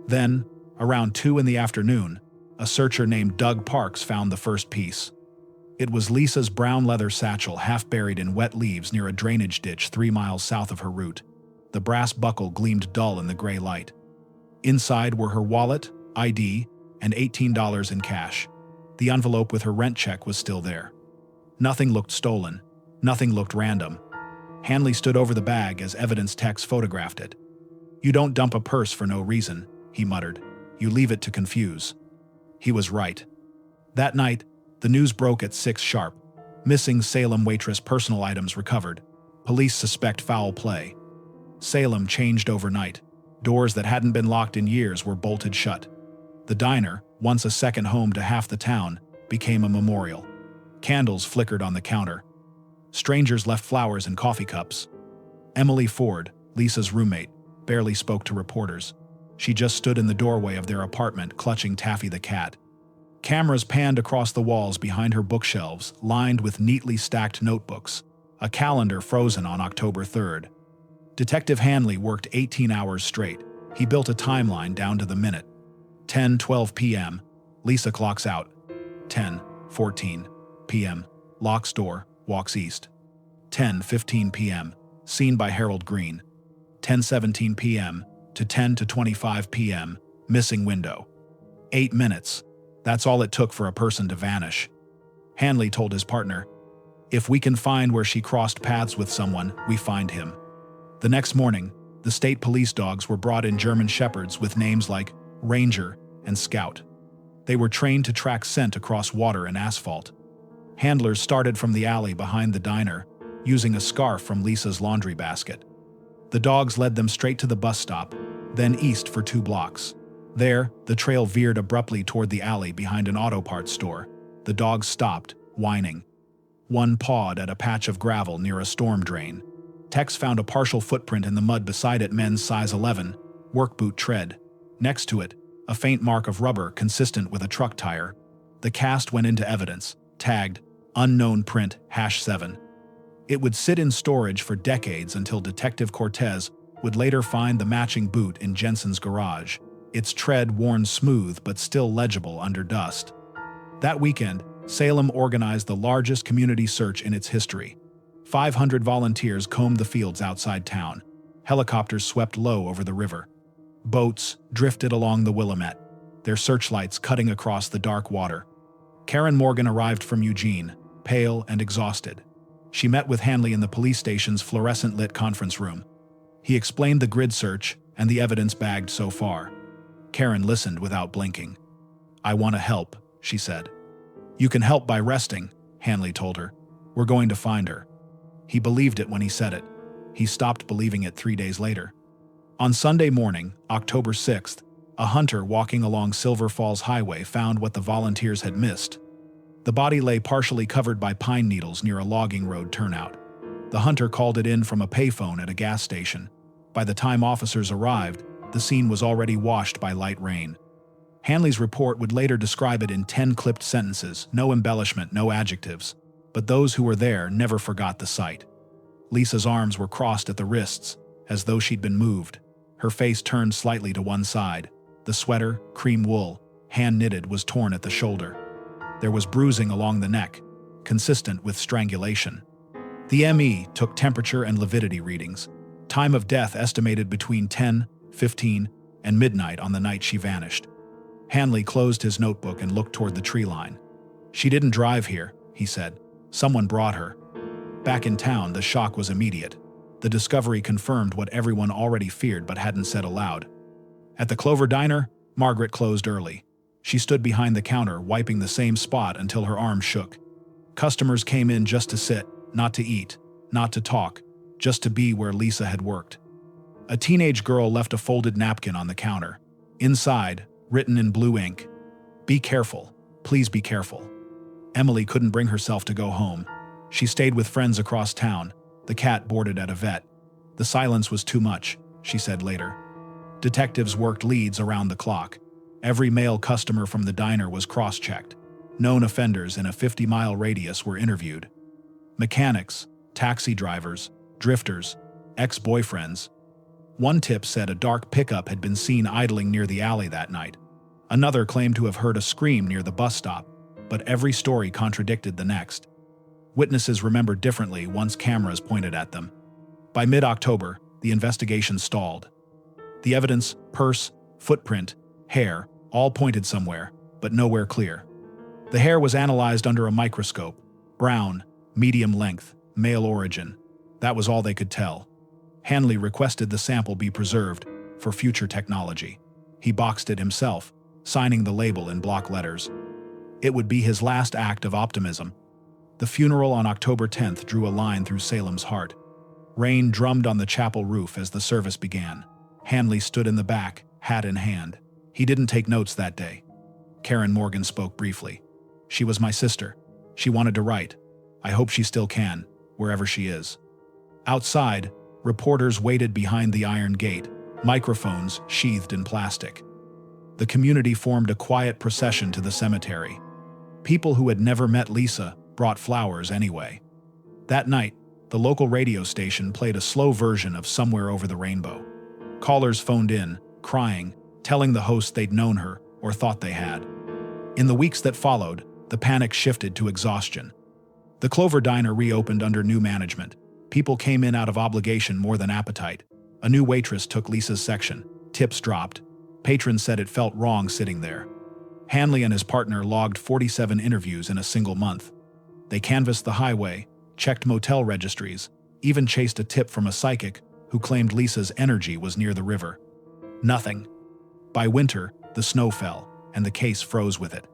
Then, around 2 in the afternoon, a searcher named Doug Parks found the first piece. It was Lisa's brown leather satchel half buried in wet leaves near a drainage ditch 3 miles south of her route. The brass buckle gleamed dull in the gray light. Inside were her wallet, ID, and $18 in cash. The envelope with her rent check was still there. Nothing looked stolen. Nothing looked random. Hanley stood over the bag as evidence techs photographed it. "You don't dump a purse for no reason," he muttered. "You leave it to confuse." He was right. That night, the news broke at 6 sharp. Missing Salem waitress personal items recovered. Police suspect foul play. Salem changed overnight. Doors that hadn't been locked in years were bolted shut. The diner, once a second home to half the town, became a memorial. Candles flickered on the counter. Strangers left flowers in coffee cups. Emily Ford, Lisa's roommate, barely spoke to reporters. She just stood in the doorway of their apartment, clutching Taffy the cat. Cameras panned across the walls behind her bookshelves, lined with neatly stacked notebooks, a calendar frozen on October 3rd. Detective Hanley worked 18 hours straight. He built a timeline down to the minute. 10:12 p.m., Lisa clocks out. 10:14 p.m., locks door, walks east. 10:15 p.m., seen by Harold Green. 10:17 p.m. to 10:25 p.m., missing window. 8 minutes. That's all it took for a person to vanish. Hanley told his partner, "If we can find where she crossed paths with someone, we find him." The next morning, the state police dogs were brought in German shepherds with names like Ranger and Scout. They were trained to track scent across water and asphalt. Handlers started from the alley behind the diner, using a scarf from Lisa's laundry basket. The dogs led them straight to the bus stop, then east for 2 blocks. There, the trail veered abruptly toward the alley behind an auto parts store. The dogs stopped, whining. One pawed at a patch of gravel near a storm drain. Tex found a partial footprint in the mud beside it, men's size 11, work boot tread. Next to it, a faint mark of rubber consistent with a truck tire. The cast went into evidence, tagged, unknown print, #7. It would sit in storage for decades until Detective Cortez would later find the matching boot in Jensen's garage, its tread worn smooth but still legible under dust. That weekend, Salem organized the largest community search in its history. 500 volunteers combed the fields outside town. Helicopters swept low over the river. Boats drifted along the Willamette, their searchlights cutting across the dark water. Karen Morgan arrived from Eugene, pale and exhausted. She met with Hanley in the police station's fluorescent-lit conference room. He explained the grid search and the evidence bagged so far. Karen listened without blinking. "I want to help," she said. "You can help by resting," Hanley told her. "We're going to find her." He believed it when he said it. He stopped believing it 3 days later. On Sunday morning, October 6th, a hunter walking along Silver Falls Highway found what the volunteers had missed. The body lay partially covered by pine needles near a logging road turnout. The hunter called it in from a payphone at a gas station. By the time officers arrived, the scene was already washed by light rain. Hanley's report would later describe it in 10 clipped sentences, no embellishment, no adjectives. But those who were there never forgot the sight. Lisa's arms were crossed at the wrists, as though she'd been moved. Her face turned slightly to one side. The sweater, cream wool, hand-knitted, was torn at the shoulder. There was bruising along the neck, consistent with strangulation. The ME took temperature and lividity readings. Time of death estimated between 10, 15, and midnight on the night she vanished. Hanley closed his notebook and looked toward the tree line. She didn't drive here, he said. Someone brought her. Back in town, the shock was immediate. The discovery confirmed what everyone already feared but hadn't said aloud. At the Clover Diner, Margaret closed early. She stood behind the counter, wiping the same spot until her arm shook. Customers came in just to sit, not to eat, not to talk, just to be where Lisa had worked. A teenage girl left a folded napkin on the counter. Inside, written in blue ink, "Be careful. Please be careful." Emily couldn't bring herself to go home. She stayed with friends across town. The cat boarded at a vet. The silence was too much, she said later. Detectives worked leads around the clock. Every male customer from the diner was cross-checked. Known offenders in a 50-mile radius were interviewed. Mechanics, taxi drivers, drifters, ex-boyfriends. One tip said a dark pickup had been seen idling near the alley that night. Another claimed to have heard a scream near the bus stop, but every story contradicted the next. Witnesses remembered differently once cameras pointed at them. By mid-October, the investigation stalled. The evidence, purse, footprint, hair, all pointed somewhere, but nowhere clear. The hair was analyzed under a microscope. Brown, medium length, male origin. That was all they could tell. Hanley requested the sample be preserved for future technology. He boxed it himself, signing the label in block letters. It would be his last act of optimism. The funeral on October 10th drew a line through Salem's heart. Rain drummed on the chapel roof as the service began. Hanley stood in the back, hat in hand. He didn't take notes that day. Karen Morgan spoke briefly. "She was my sister. She wanted to write. I hope she still can, wherever she is." Outside, reporters waited behind the iron gate, microphones sheathed in plastic. The community formed a quiet procession to the cemetery. People who had never met Lisa brought flowers anyway. That night, the local radio station played a slow version of Somewhere Over the Rainbow. Callers phoned in, crying, telling the host they'd known her or thought they had. In the weeks that followed, the panic shifted to exhaustion. The Clover Diner reopened under new management. People came in out of obligation more than appetite. A new waitress took Lisa's section. Tips dropped. Patrons said it felt wrong sitting there. Hanley and his partner logged 47 interviews in a single month. They canvassed the highway, checked motel registries, even chased a tip from a psychic who claimed Lisa's energy was near the river. Nothing. By winter, the snow fell, and the case froze with it.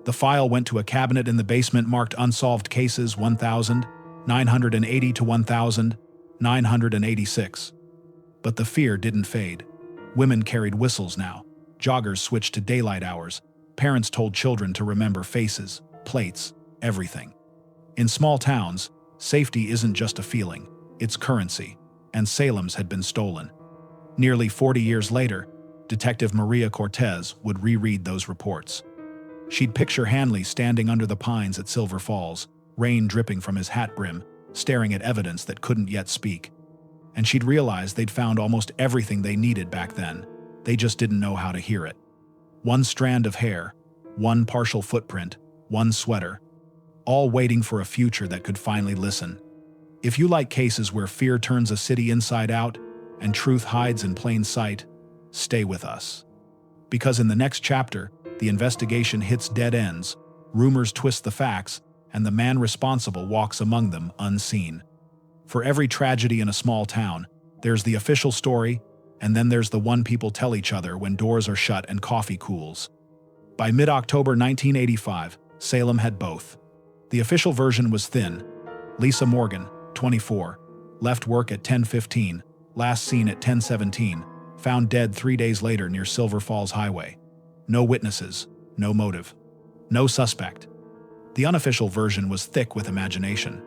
The file went to a cabinet in the basement marked Unsolved Cases 1,980 to 1,986. But the fear didn't fade. Women carried whistles now. Joggers switched to daylight hours. Parents told children to remember faces, plates, everything. In small towns, safety isn't just a feeling, it's currency, and Salem's had been stolen. Nearly 40 years later, Detective Maria Cortez would reread those reports. She'd picture Hanley standing under the pines at Silver Falls, rain dripping from his hat brim, staring at evidence that couldn't yet speak. And she'd realize they'd found almost everything they needed back then. They just didn't know how to hear it. One strand of hair, one partial footprint, one sweater, all waiting for a future that could finally listen. If you like cases where fear turns a city inside out and truth hides in plain sight, stay with us. Because in the next chapter, the investigation hits dead ends, rumors twist the facts, and the man responsible walks among them unseen. For every tragedy in a small town, there's the official story, and then there's the one people tell each other when doors are shut and coffee cools. By mid-October 1985, Salem had both. The official version was thin. Lisa Morgan, 24, left work at 10:15, last seen at 10:17, found dead 3 days later near Silver Falls Highway. No witnesses, no motive, no suspect. The unofficial version was thick with imagination.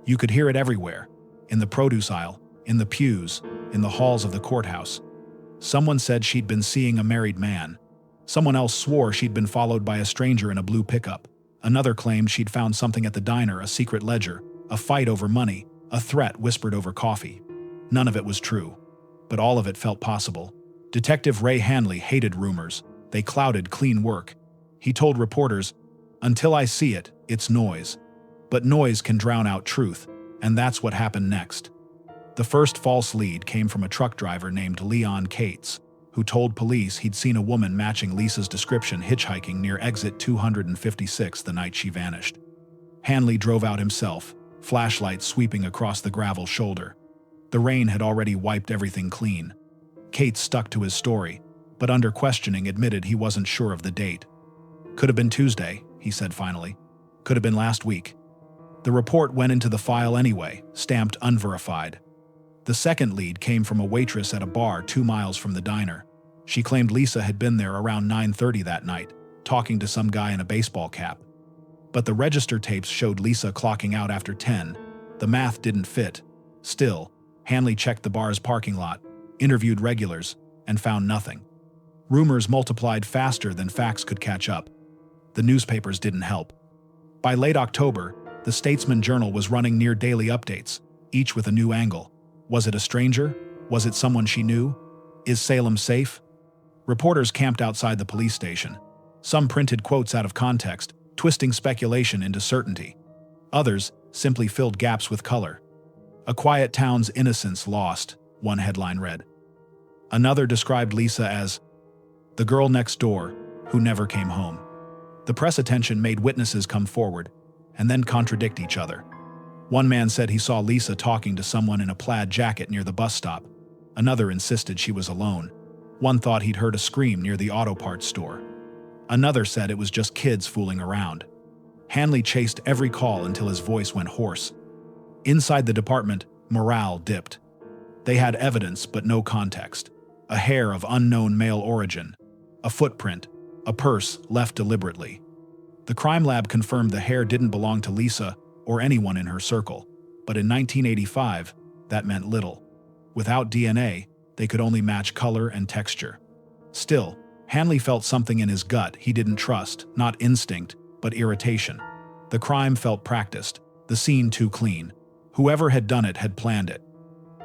You could hear it everywhere, in the produce aisle, in the pews, in the halls of the courthouse. Someone said she'd been seeing a married man. Someone else swore she'd been followed by a stranger in a blue pickup. Another claimed she'd found something at the diner, a secret ledger, a fight over money, a threat whispered over coffee. None of it was true, but all of it felt possible. Detective Ray Hanley hated rumors. They clouded clean work. He told reporters, "Until I see it, it's noise. But noise can drown out truth," and that's what happened next. The first false lead came from a truck driver named Leon Cates, who told police he'd seen a woman matching Lisa's description hitchhiking near exit 256 the night she vanished. Hanley drove out himself, flashlight sweeping across the gravel shoulder. The rain had already wiped everything clean. Cates stuck to his story, but under questioning admitted he wasn't sure of the date. "Could have been Tuesday," he said finally. "Could have been last week." The report went into the file anyway, stamped unverified. The second lead came from a waitress at a bar 2 miles from the diner. She claimed Lisa had been there around 9:30 that night, talking to some guy in a baseball cap. But the register tapes showed Lisa clocking out after 10. The math didn't fit. Still, Hanley checked the bar's parking lot, interviewed regulars, and found nothing. Rumors multiplied faster than facts could catch up. The newspapers didn't help. By late October, the Statesman Journal was running near daily updates, each with a new angle. Was it a stranger? Was it someone she knew? Is Salem safe? Reporters camped outside the police station. Some printed quotes out of context, twisting speculation into certainty. Others simply filled gaps with color. "A quiet town's innocence lost," one headline read. Another described Lisa as the girl next door who never came home. The press attention made witnesses come forward and then contradict each other. One man said he saw Lisa talking to someone in a plaid jacket near the bus stop. Another insisted she was alone. One thought he'd heard a scream near the auto parts store. Another said it was just kids fooling around. Hanley chased every call until his voice went hoarse. Inside the department, morale dipped. They had evidence but no context. A hair of unknown male origin. A footprint. A purse left deliberately. The crime lab confirmed the hair didn't belong to Lisa or anyone in her circle. But in 1985, that meant little. Without DNA, they could only match color and texture. Still, Hanley felt something in his gut he didn't trust, not instinct, but irritation. The crime felt practiced, the scene too clean. Whoever had done it had planned it.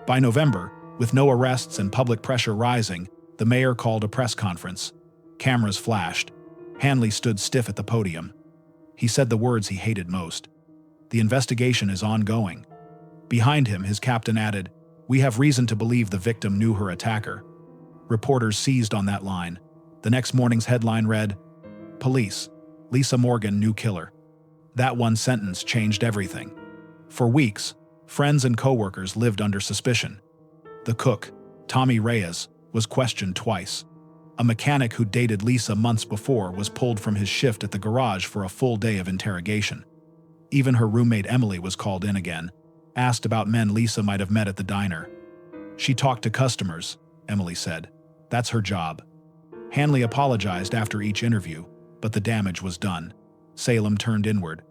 By November, with no arrests and public pressure rising, the mayor called a press conference. Cameras flashed. Hanley stood stiff at the podium. He said the words he hated most. "The investigation is ongoing." Behind him, his captain added, "We have reason to believe the victim knew her attacker." Reporters seized on that line. The next morning's headline read, "Police, Lisa Morgan, new killer." That one sentence changed everything. For weeks, friends and coworkers lived under suspicion. The cook, Tommy Reyes, was questioned twice. A mechanic who dated Lisa months before was pulled from his shift at the garage for a full day of interrogation. Even her roommate Emily was called in again, asked about men Lisa might have met at the diner. "She talked to customers," Emily said. "That's her job." Hanley apologized after each interview, but the damage was done. Salem turned inward.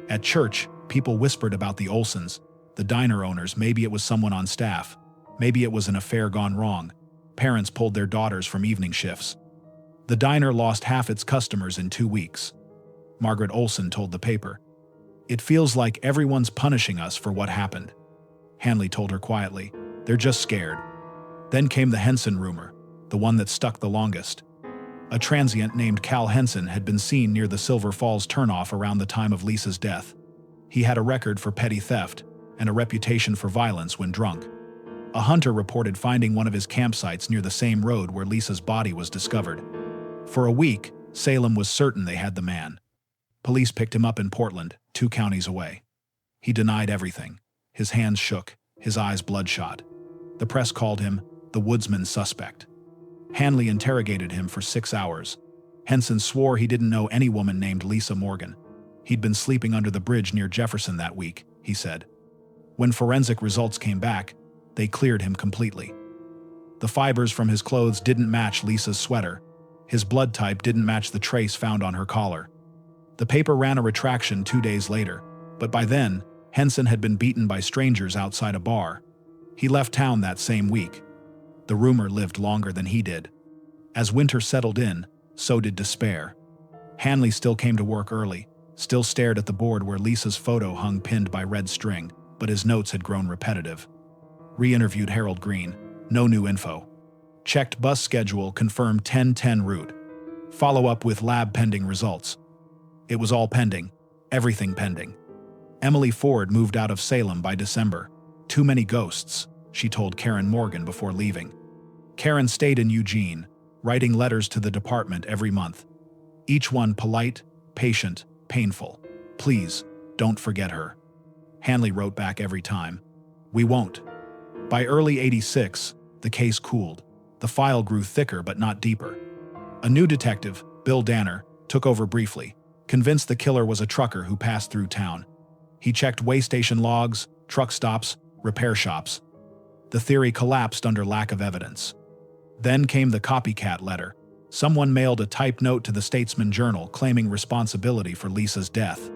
At church, people whispered about the Olsons, the diner owners. Maybe it was someone on staff. Maybe it was an affair gone wrong. Parents pulled their daughters from evening shifts. The diner lost half its customers in 2 weeks. Margaret Olson told the paper. "It feels like everyone's punishing us for what happened." Hanley told her quietly, "They're just scared." Then came the Henson rumor, the one that stuck the longest. A transient named Cal Henson had been seen near the Silver Falls turnoff around the time of Lisa's death. He had a record for petty theft and a reputation for violence when drunk. A hunter reported finding one of his campsites near the same road where Lisa's body was discovered. For a week, Salem was certain they had the man. Police picked him up in Portland, 2 counties away. He denied everything. His hands shook, his eyes bloodshot. The press called him the woodsman suspect. Hanley interrogated him for 6 hours. Henson swore he didn't know any woman named Lisa Morgan. He'd been sleeping under the bridge near Jefferson that week, he said. When forensic results came back, they cleared him completely. The fibers from his clothes didn't match Lisa's sweater. His blood type didn't match the trace found on her collar. The paper ran a retraction 2 days later, but by then, Henson had been beaten by strangers outside a bar. He left town that same week. The rumor lived longer than he did. As winter settled in, so did despair. Hanley still came to work early, still stared at the board where Lisa's photo hung pinned by red string, but his notes had grown repetitive. Re-interviewed Harold Green. No new info. Checked bus schedule, confirmed 10:10 route. Follow up with lab pending results. It was all pending. Everything pending. Emily Ford moved out of Salem by December. Too many ghosts. she told Karen Morgan before leaving. Karen stayed in Eugene, writing letters to the department every month. Each one polite, patient, painful. "Please, don't forget her." Hanley wrote back every time. "We won't." By early '86, the case cooled. The file grew thicker but not deeper. A new detective, Bill Danner, took over briefly, convinced the killer was a trucker who passed through town. He checked way station logs, truck stops, repair shops. The theory collapsed under lack of evidence. Then came the copycat letter. Someone mailed a typed note to the Statesman Journal claiming responsibility for Lisa's death.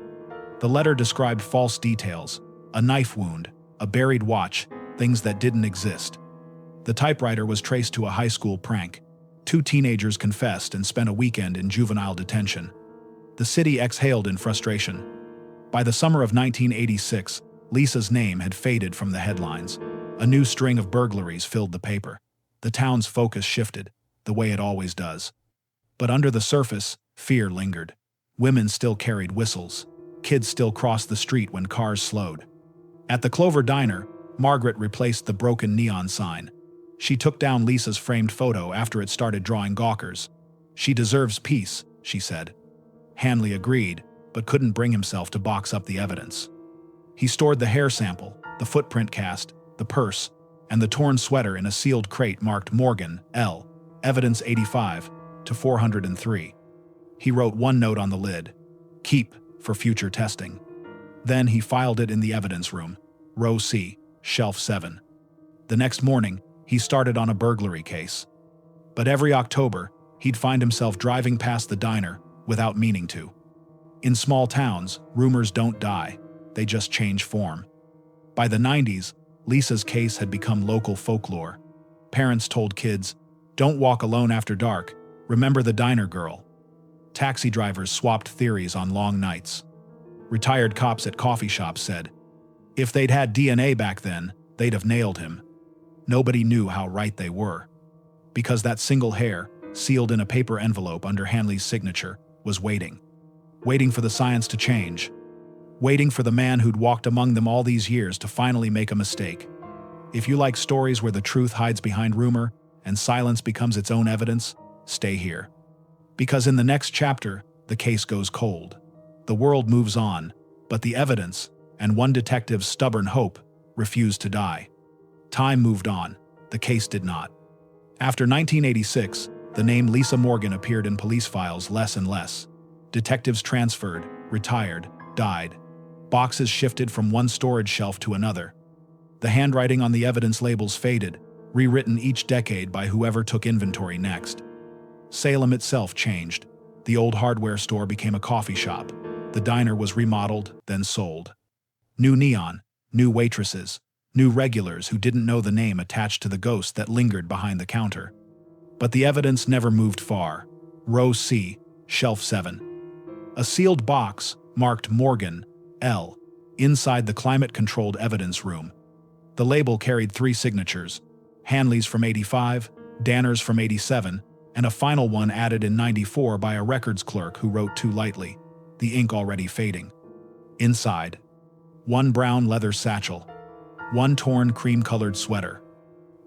The letter described false details, a knife wound, a buried watch, things that didn't exist. The typewriter was traced to a high school prank. 2 teenagers confessed and spent a weekend in juvenile detention. The city exhaled in frustration. By the summer of 1986, Lisa's name had faded from the headlines. A new string of burglaries filled the paper. The town's focus shifted, the way it always does. But under the surface, fear lingered. Women still carried whistles. Kids still crossed the street when cars slowed. At the Clover Diner, Margaret replaced the broken neon sign. She took down Lisa's framed photo after it started drawing gawkers. "She deserves peace," she said. Hanley agreed, but couldn't bring himself to box up the evidence. He stored the hair sample, the footprint cast, the purse, and the torn sweater in a sealed crate marked Morgan, L. Evidence 85 to 403. He wrote one note on the lid, "Keep for future testing." Then he filed it in the evidence room, row C, shelf 7. The next morning, he started on a burglary case. But every October, he'd find himself driving past the diner without meaning to. In small towns, rumors don't die, they just change form. By the 90s, Lisa's case had become local folklore. Parents told kids, "Don't walk alone after dark, remember the diner girl." Taxi drivers swapped theories on long nights. Retired cops at coffee shops said, if they'd had DNA back then, they'd have nailed him. Nobody knew how right they were. Because that single hair, sealed in a paper envelope under Hanley's signature, was waiting. Waiting for the science to change. Waiting for the man who'd walked among them all these years to finally make a mistake. If you like stories where the truth hides behind rumor and silence becomes its own evidence, stay here. Because in the next chapter, the case goes cold. The world moves on, but the evidence, and one detective's stubborn hope, refused to die. Time moved on, the case did not. After 1986, the name Lisa Morgan appeared in police files less and less. Detectives transferred, retired, died. Boxes shifted from one storage shelf to another. The handwriting on the evidence labels faded, rewritten each decade by whoever took inventory next. Salem itself changed. The old hardware store became a coffee shop. The diner was remodeled, then sold. New neon, new waitresses, new regulars who didn't know the name attached to the ghost that lingered behind the counter. But the evidence never moved far. Row C, shelf 7. A sealed box, marked Morgan, L, inside the climate-controlled evidence room. The label carried 3 signatures, Hanley's from '85, Danner's from '87, and a final one added in '94 by a records clerk who wrote too lightly, the ink already fading. Inside, one brown leather satchel, one torn cream-colored sweater,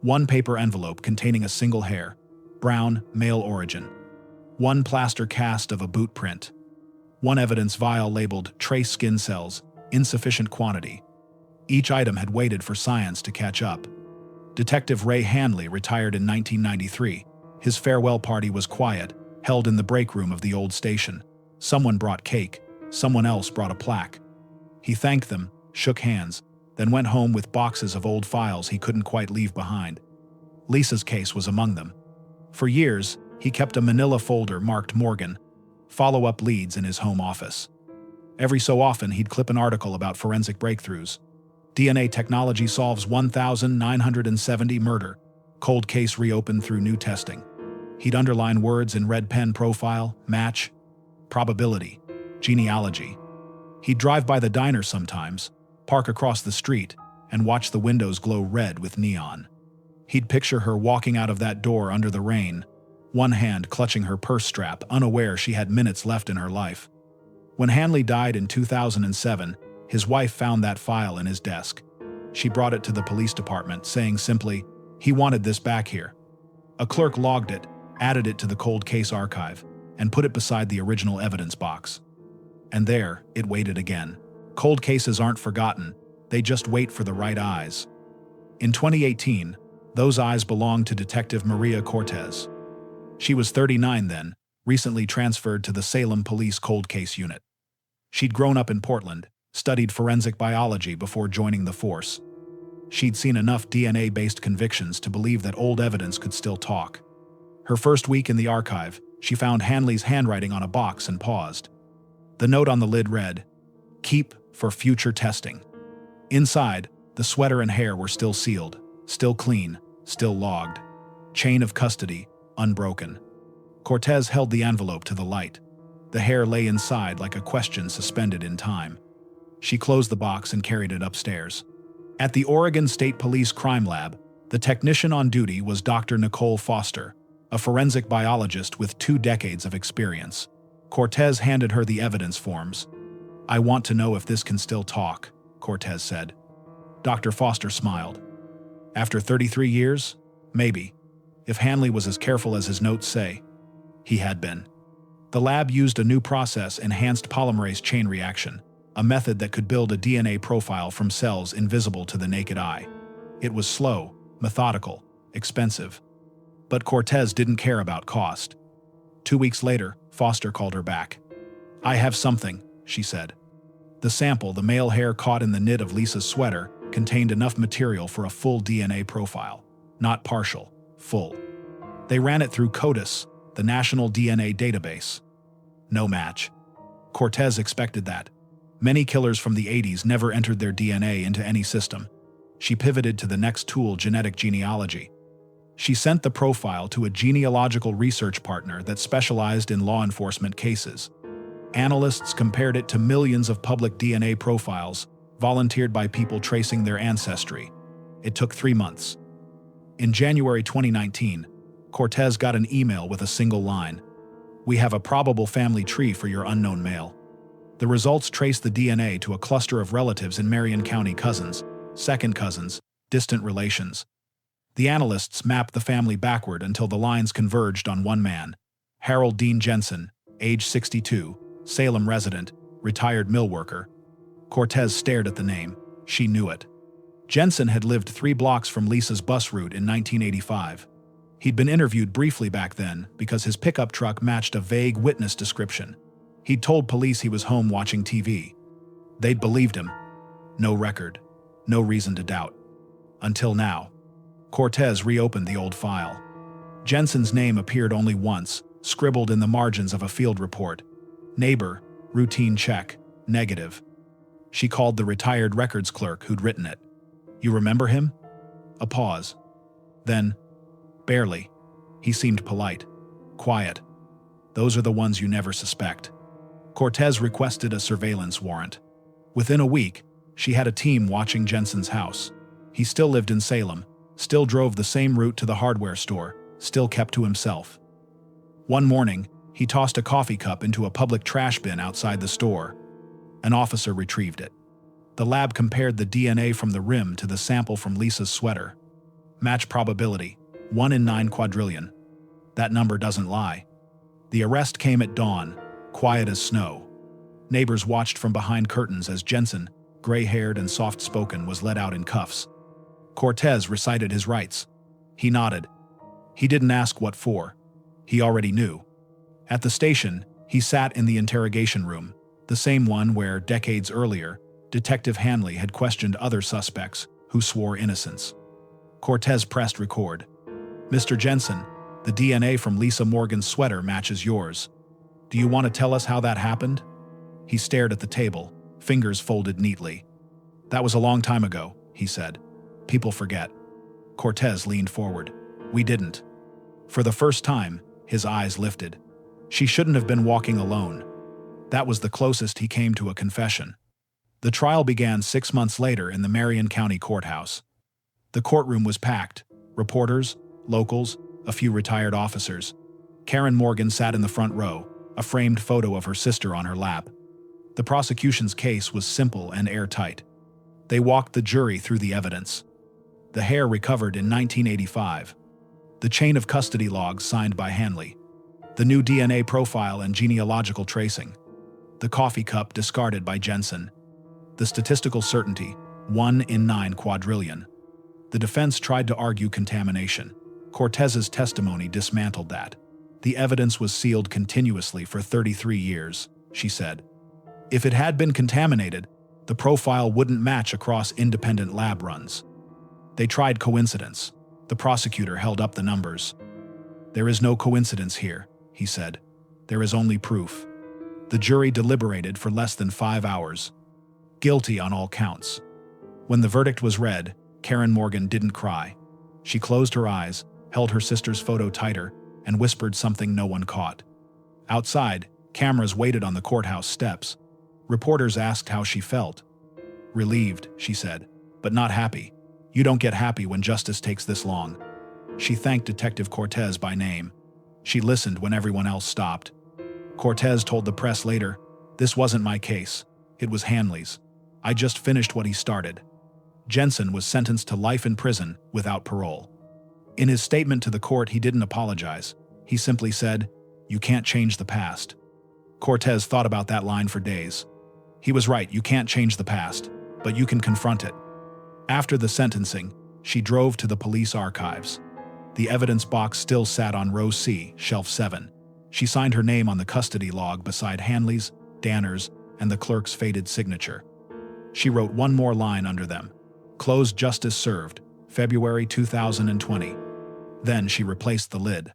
one paper envelope containing a single hair, brown, male origin, one plaster cast of a boot print, one evidence vial labeled trace skin cells, insufficient quantity. Each item had waited for science to catch up. Detective Ray Hanley retired in 1993. His farewell party was quiet, held in the break room of the old station. Someone brought cake, someone else brought a plaque. He thanked them, shook hands, then went home with boxes of old files he couldn't quite leave behind. Lisa's case was among them. For years, he kept a manila folder marked Morgan, follow-up leads in his home office. Every so often, he'd clip an article about forensic breakthroughs. DNA technology solves 1,970 murder. Cold case reopened through new testing. He'd underline words in red pen: profile, match, probability, genealogy. He'd drive by the diner sometimes, park across the street, and watch the windows glow red with neon. He'd picture her walking out of that door under the rain, one hand clutching her purse strap, unaware she had minutes left in her life. When Hanley died in 2007, his wife found that file in his desk. She brought it to the police department, saying simply, "He wanted this back here." A clerk logged it, added it to the cold case archive, and put it beside the original evidence box. And there, it waited again. Cold cases aren't forgotten, they just wait for the right eyes. In 2018, those eyes belonged to Detective Maria Cortez. She was 39 then, recently transferred to the Salem Police Cold Case Unit. She'd grown up in Portland, studied forensic biology before joining the force. She'd seen enough DNA-based convictions to believe that old evidence could still talk. Her first week in the archive, she found Hanley's handwriting on a box and paused. The note on the lid read, "Keep for future testing." Inside, the sweater and hair were still sealed, still clean, still logged. Chain of custody, unbroken. Cortez held the envelope to the light. The hair lay inside like a question suspended in time. She closed the box and carried it upstairs. At the Oregon State Police Crime Lab, the technician on duty was Dr. Nicole Foster, a forensic biologist with 2 decades of experience. Cortez handed her the evidence forms. "I want to know if this can still talk," Cortez said. Dr. Foster smiled. "After 33 years? Maybe. If Hanley was as careful as his notes say." He had been. The lab used a new process, enhanced polymerase chain reaction, a method that could build a DNA profile from cells invisible to the naked eye. It was slow, methodical, expensive. But Cortez didn't care about cost. 2 weeks later, Foster called her back. "I have something," she said. The sample, the male hair caught in the knit of Lisa's sweater, contained enough material for a full DNA profile. Not partial, full. They ran it through CODIS, the National DNA Database. No match. Cortez expected that. Many killers from the 80s never entered their DNA into any system. She pivoted to the next tool, genetic genealogy. She sent the profile to a genealogical research partner that specialized in law enforcement cases. Analysts compared it to millions of public DNA profiles, volunteered by people tracing their ancestry. It took 3 months. In January 2019, Cortez got an email with a single line. "We have a probable family tree for your unknown male." The results traced the DNA to a cluster of relatives in Marion County: cousins, second cousins, distant relations. The analysts mapped the family backward until the lines converged on one man, Harold Dean Jensen, age 62, Salem resident, retired mill worker. Cortez stared at the name. She knew it. Jensen had lived 3 blocks from Lisa's bus route in 1985. He'd been interviewed briefly back then because his pickup truck matched a vague witness description. He'd told police he was home watching TV. They'd believed him. No record. No reason to doubt. Until now. Cortez reopened the old file. Jensen's name appeared only once, scribbled in the margins of a field report. Neighbor, routine check, negative. She called the retired records clerk who'd written it. "You remember him?" A pause. Then, "Barely. He seemed polite. Quiet. Those are the ones you never suspect." Cortez requested a surveillance warrant. Within a week, she had a team watching Jensen's house. He still lived in Salem, still drove the same route to the hardware store, still kept to himself. One morning, he tossed a coffee cup into a public trash bin outside the store. An officer retrieved it. The lab compared the DNA from the rim to the sample from Lisa's sweater. Match probability, 1 in 9 quadrillion. That number doesn't lie. The arrest came at dawn, quiet as snow. Neighbors watched from behind curtains as Jensen, gray-haired and soft-spoken, was led out in cuffs. Cortez recited his rights. He nodded. He didn't ask what for. He already knew. At the station, he sat in the interrogation room, the same one where, decades earlier, Detective Hanley had questioned other suspects who swore innocence. Cortez pressed record. "Mr. Jensen, the DNA from Lisa Morgan's sweater matches yours. Do you want to tell us how that happened?" He stared at the table, fingers folded neatly. "That was a long time ago," he said. "People forget." Cortez leaned forward. "We didn't." For the first time, his eyes lifted. She shouldn't have been walking alone. That was the closest he came to a confession. The trial began 6 months later in the Marion County Courthouse. The courtroom was packed. Reporters, locals, a few retired officers. Karen Morgan sat in the front row, a framed photo of her sister on her lap. The prosecution's case was simple and airtight. They walked the jury through the evidence. The hair recovered in 1985. The chain of custody logs signed by Hanley. The new DNA profile and genealogical tracing. The coffee cup discarded by Jensen. The statistical certainty, 1 in 9 quadrillion. The defense tried to argue contamination. Cortez's testimony dismantled that. The evidence was sealed continuously for 33 years, she said. If it had been contaminated, the profile wouldn't match across independent lab runs. They tried coincidence. The prosecutor held up the numbers. There is no coincidence here, he said. There is only proof. The jury deliberated for less than 5 hours. Guilty on all counts. When the verdict was read, Karen Morgan didn't cry. She closed her eyes, held her sister's photo tighter, and whispered something no one caught. Outside, cameras waited on the courthouse steps. Reporters asked how she felt. Relieved, she said, but not happy. You don't get happy when justice takes this long. She thanked Detective Cortez by name. She listened when everyone else stopped. Cortez told the press later, "This wasn't my case. It was Hanley's. I just finished what he started." Jensen was sentenced to life in prison without parole. In his statement to the court, he didn't apologize. He simply said, "You can't change the past." Cortez thought about that line for days. He was right, you can't change the past, but you can confront it. After the sentencing, she drove to the police archives. The evidence box still sat on row C, shelf 7. She signed her name on the custody log beside Hanley's, Danner's, and the clerk's faded signature. She wrote one more line under them. Closed justice served, February 2020. Then she replaced the lid.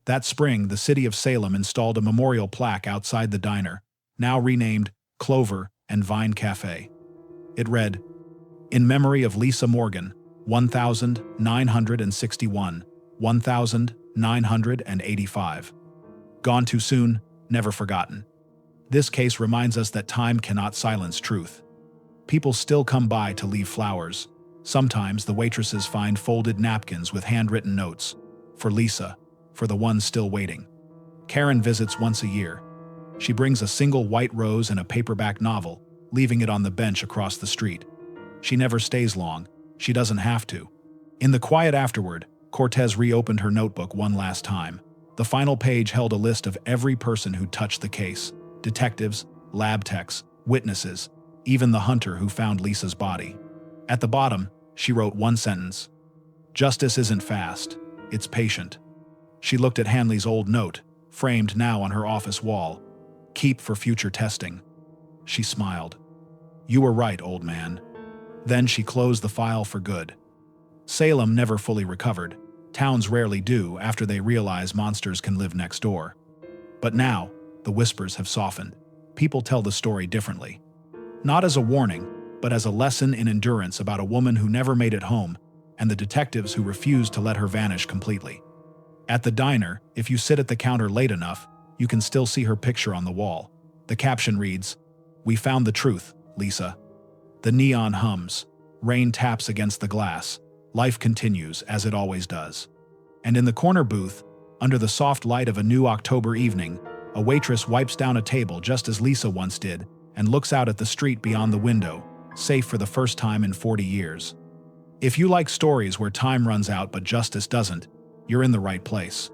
That spring, the city of Salem installed a memorial plaque outside the diner, now renamed Clover and Vine Cafe. It read, "In memory of Lisa Morgan, 1961, 1985. Gone too soon, never forgotten." This case reminds us that time cannot silence truth. People still come by to leave flowers. Sometimes the waitresses find folded napkins with handwritten notes. For Lisa, for the ones still waiting. Karen visits once a year. She brings a single white rose and a paperback novel, leaving it on the bench across the street. She never stays long. She doesn't have to. In the quiet afterward, Cortez reopened her notebook one last time. The final page held a list of every person who touched the case. Detectives, lab techs, witnesses, even the hunter who found Lisa's body. At the bottom, she wrote one sentence. "Justice isn't fast, it's patient." She looked at Hanley's old note, framed now on her office wall. "Keep for future testing." She smiled. "You were right, old man." Then she closed the file for good. Salem never fully recovered. Towns rarely do after they realize monsters can live next door. But now, the whispers have softened. People tell the story differently. Not as a warning, but as a lesson in endurance about a woman who never made it home and the detectives who refused to let her vanish completely. At the diner, if you sit at the counter late enough, you can still see her picture on the wall. The caption reads, "We found the truth, Lisa." The neon hums. Rain taps against the glass. Life continues, as it always does. And in the corner booth, under the soft light of a new October evening, a waitress wipes down a table just as Lisa once did and looks out at the street beyond the window, safe for the first time in 40 years. If you like stories where time runs out but justice doesn't, you're in the right place.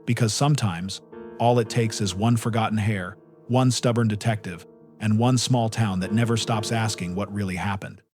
Because sometimes, all it takes is one forgotten hair, one stubborn detective, and one small town that never stops asking what really happened.